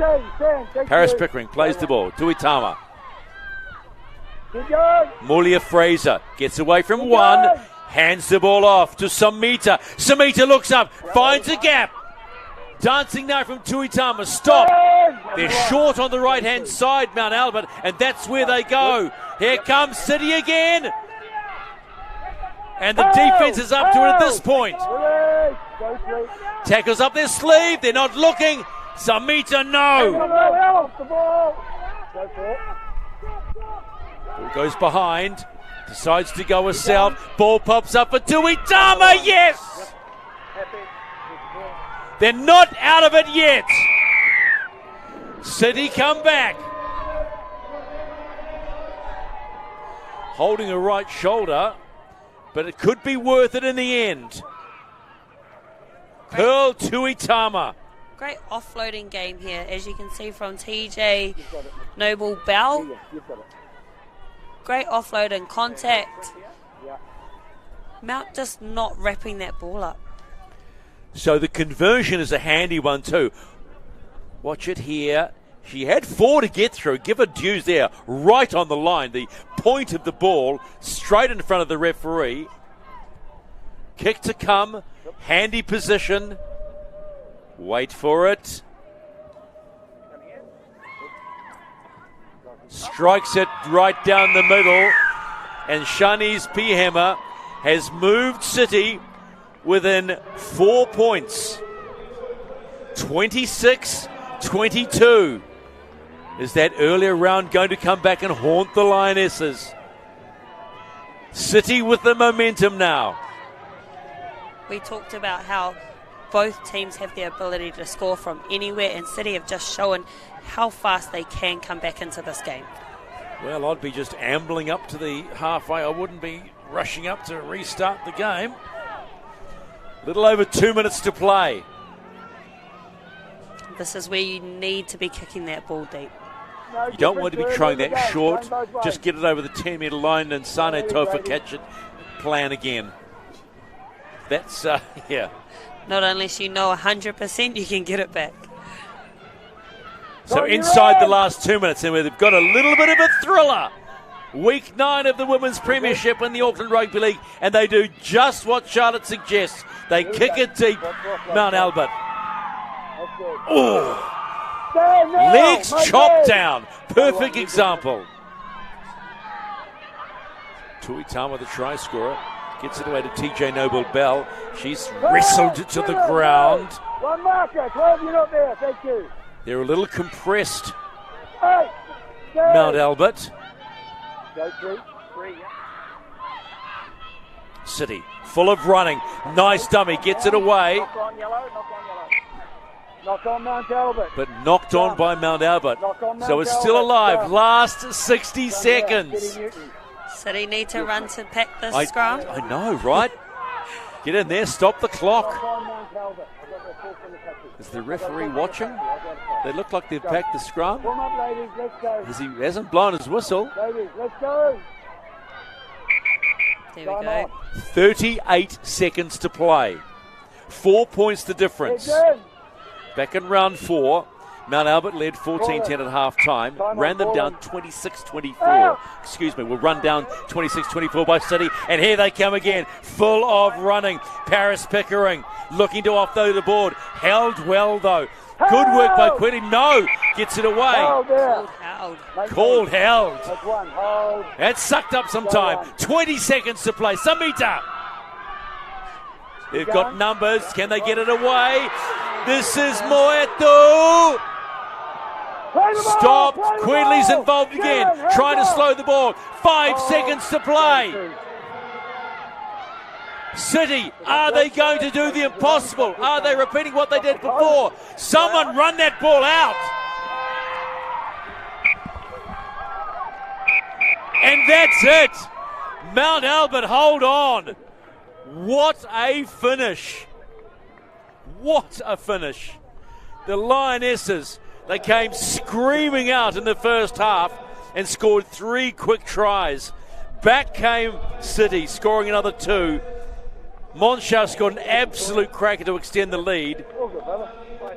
Harris Pickering plays the ball. Tuitama. Mulia Fraser gets away from one, hands the ball off to Samita. Samita looks up, finds a gap. Dancing now from Tuitama. Stop. They're short on the right-hand side, Mount Albert, and that's where they go. Here comes City again. And the defense is up to it at this point. Tackles up their sleeve. They're not looking. Samita, no. Ball goes behind. Decides to go herself. Ball pops up for Tuitama. Yes. They're not out of it yet. City come back. Holding a right shoulder, but it could be worth it in the end. Pearl Tuitama. Great offloading game here, as you can see from TJ Noble-Bell. Great offload and contact. Mount just not wrapping that ball up. So the conversion is a handy one too. Watch it here. She had 4 to get through. Give her dues there. Right on the line. The point of the ball straight in front of the referee. Kick to come. Handy position. Wait for it. Strikes it right down the middle. And Shanice Pihema has moved City within 4 points. 26-22. Is that earlier round going to come back and haunt the Lionesses? City with the momentum now. We talked about how both teams have the ability to score from anywhere, and City have just shown how fast they can come back into this game. Well, I'd be just ambling up to the halfway. I wouldn't be rushing up to restart the game. Little over 2 minutes to play. This is where you need to be kicking that ball deep. You don't want to be trying that short. Just get it over the 10-metre line and Sane Tofa catch it. Plan again. That's, yeah. Not unless you know 100% you can get it back. So inside the last 2 minutes, and they've got a little bit of a thriller. Week 9 of the Women's Premiership in the Auckland Rugby League, and they do just what Charlotte suggests. They kick it deep, Mount Albert. Oh, legs chopped down. Perfect example. Tuitama, the try scorer, gets it away to TJ Noble-Bell. She's wrestled it to the ground. One marker, 12, you're not there, thank you. They're a little compressed, 8, go. Mount Albert. Go 3, yeah. City, full of running. Nice dummy, gets it away. Knock on yellow, knock on yellow. Knock on Mount Albert. But knocked on by Mount Albert. Knock on Mount So it's still Albert. alive. Down. Last 60 seconds. City need to run to pick the I scrum. know, right? Get in there, stop the clock. Knock on Mount Albert. I've got the full from the catches. Is the referee watching? They look like they've packed the scrum. Form up, ladies, let's go. He hasn't blown his whistle. Ladies, let's go. There we go. 38 seconds to play. 4 points the difference. Heads in. Back in round 4, Mount Albert led 14-10 at half time. Time Ran on, them ball down on. 26-24. Out. Excuse me, we'll run down 26-24 by City. And here they come again, full of running. Paris Pickering looking to offload the board. Held well, though. Good work by Quiddy. No, gets it away. Hold there. Held. Called held. That's one. Hold. That sucked up some time. 20 seconds to play. Samita. They've got numbers. Can they get it away? This is Moetu. Play the ball, Stop. play the Quidley's ball. involved Get again. it, heads Trying to up. slow the ball. 5 Oh. seconds to play. City, are they going to do the impossible? Are they repeating what they did before? Someone run that ball out. And that's it. Mount Albert, hold on. What a finish. What a finish. The Lionesses, they came screaming out in the first half and scored 3 quick tries. Back came City, scoring another 2. Monshar scored an absolute cracker to extend the lead.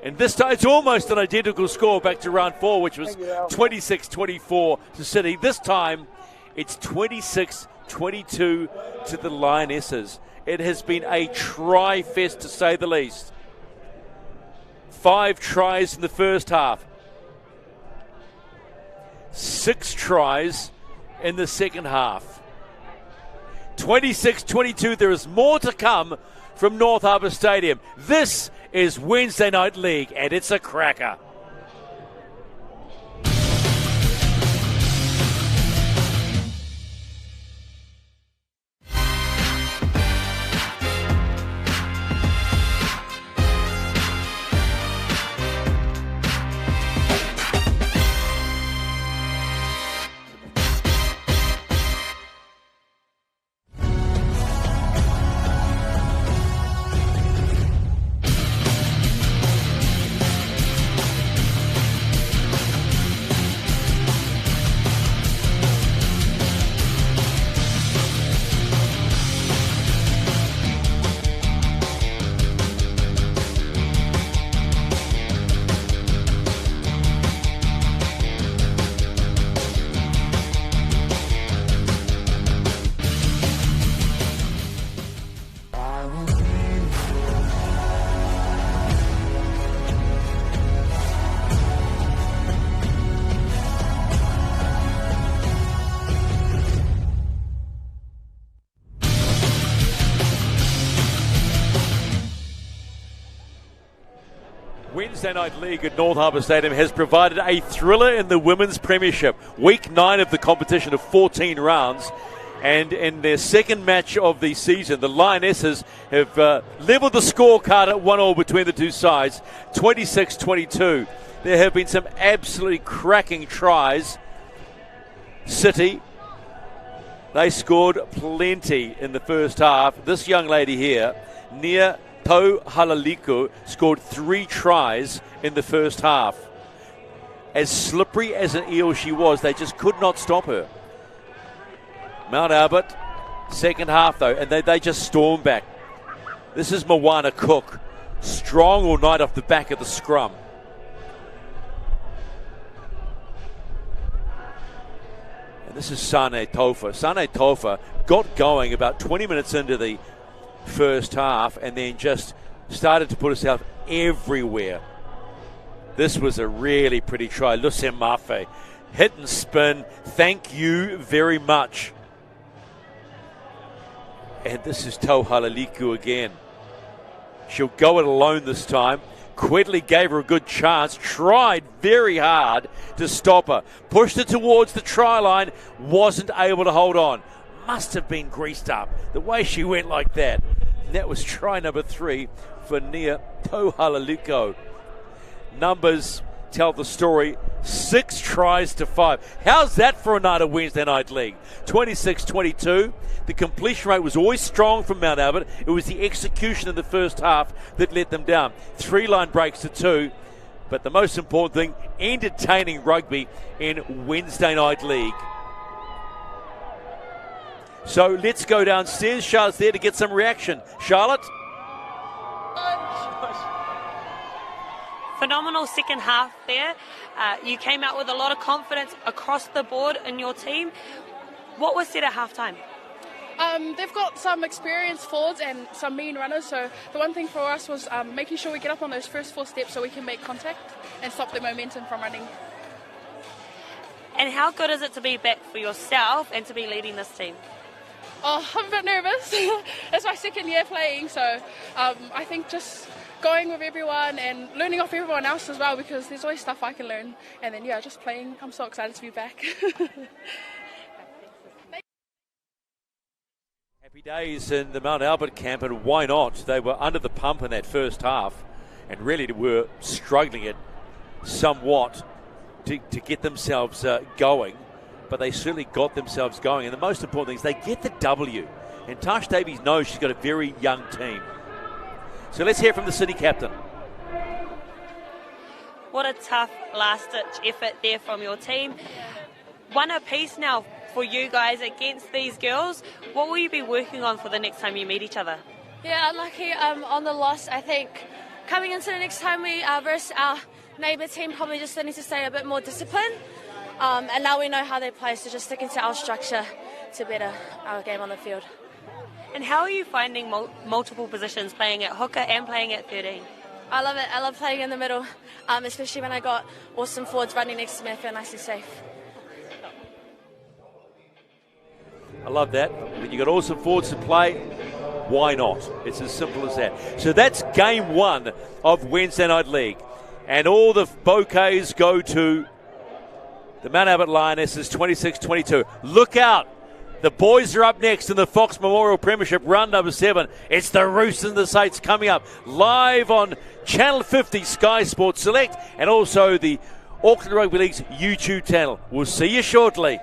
And this time, it's almost an identical score back to round 4, which was 26-24 to City. This time, it's 26-22 to the Lionesses. It has been a try fest, to say the least. 5 tries in the first half. 6 tries in the second half. 26-22, there is more to come from North Harbour Stadium. This is Wednesday Night League, and it's a cracker. Wednesday Night League at North Harbour Stadium has provided a thriller in the Women's Premiership. Week 9 of the competition of 14 rounds. And in their second match of the season, the Lionesses have levelled the scorecard at 1-1 between the two sides, 26-22. There have been some absolutely cracking tries. City, they scored plenty in the first half. This young lady here, Nia Tau Halaliku, scored 3 tries in the first half. As slippery as an eel she was, they just could not stop her. Mount Albert, second half though, and they just stormed back. This is Moana Cook, strong all night off the back of the scrum. And this is Sane Tofa. Sane Tofa got going about 20 minutes into the first half and then just started to put herself everywhere. This was a really pretty try. Lucia Mafe, hit and spin. Thank you very much. And this is Tau Halaliku again. She'll go it alone this time. Quedley gave her a good chance, tried very hard to stop her, pushed her towards the try line, wasn't able to hold on. Must have been greased up, the way she went like that. And that was try number 3 for Nia Tohalaluko. Numbers tell the story, 6 tries to 5. How's that for a night of Wednesday Night League? 26-22. The completion rate was always strong from Mount Albert. It was the execution in the first half that let them down. 3 line breaks to 2. But the most important thing, entertaining rugby in Wednesday Night League. So let's go downstairs. Charlotte's there to get some reaction. Charlotte? Phenomenal second half there. You came out with a lot of confidence across the board in your team. What was said at halftime? They've got some experienced forwards and some mean runners, so the one thing for us was making sure we get up on those first 4 steps so we can make contact and stop the momentum from running. And how good is it to be back for yourself and to be leading this team? Oh, I'm a bit nervous. It's my second year playing, so I think just going with everyone and learning off everyone else as well, because there's always stuff I can learn. And then, yeah, just playing. I'm so excited to be back. Happy days in the Mount Albert camp, and why not? They were under the pump in that first half and really were struggling it somewhat to get themselves going, but they certainly got themselves going. And the most important thing is they get the W. And Tash Davies knows she's got a very young team. So let's hear from the city captain. What a tough last-ditch effort there from your team. One apiece now for you guys against these girls. What will you be working on for the next time you meet each other? Yeah, unlucky on the loss. I think coming into the next time we versus our neighbour team, probably just need to stay a bit more disciplined. And now we know how they play, so just sticking to our structure to better our game on the field. And how are you finding multiple positions, playing at hooker and playing at 13? I love it. I love playing in the middle, especially when I got awesome forwards running next to me. I feel nice and safe. I love that. When you got awesome forwards to play, why not? It's as simple as that. So that's game 1 of Wednesday Night League. And all the bouquets go to the Mount Albert Lionesses, 26-22. Look out. The boys are up next in the Fox Memorial Premiership, round number 7. It's the Roosters and the Saints coming up live on Channel 50 Sky Sports Select and also the Auckland Rugby League's YouTube channel. We'll see you shortly.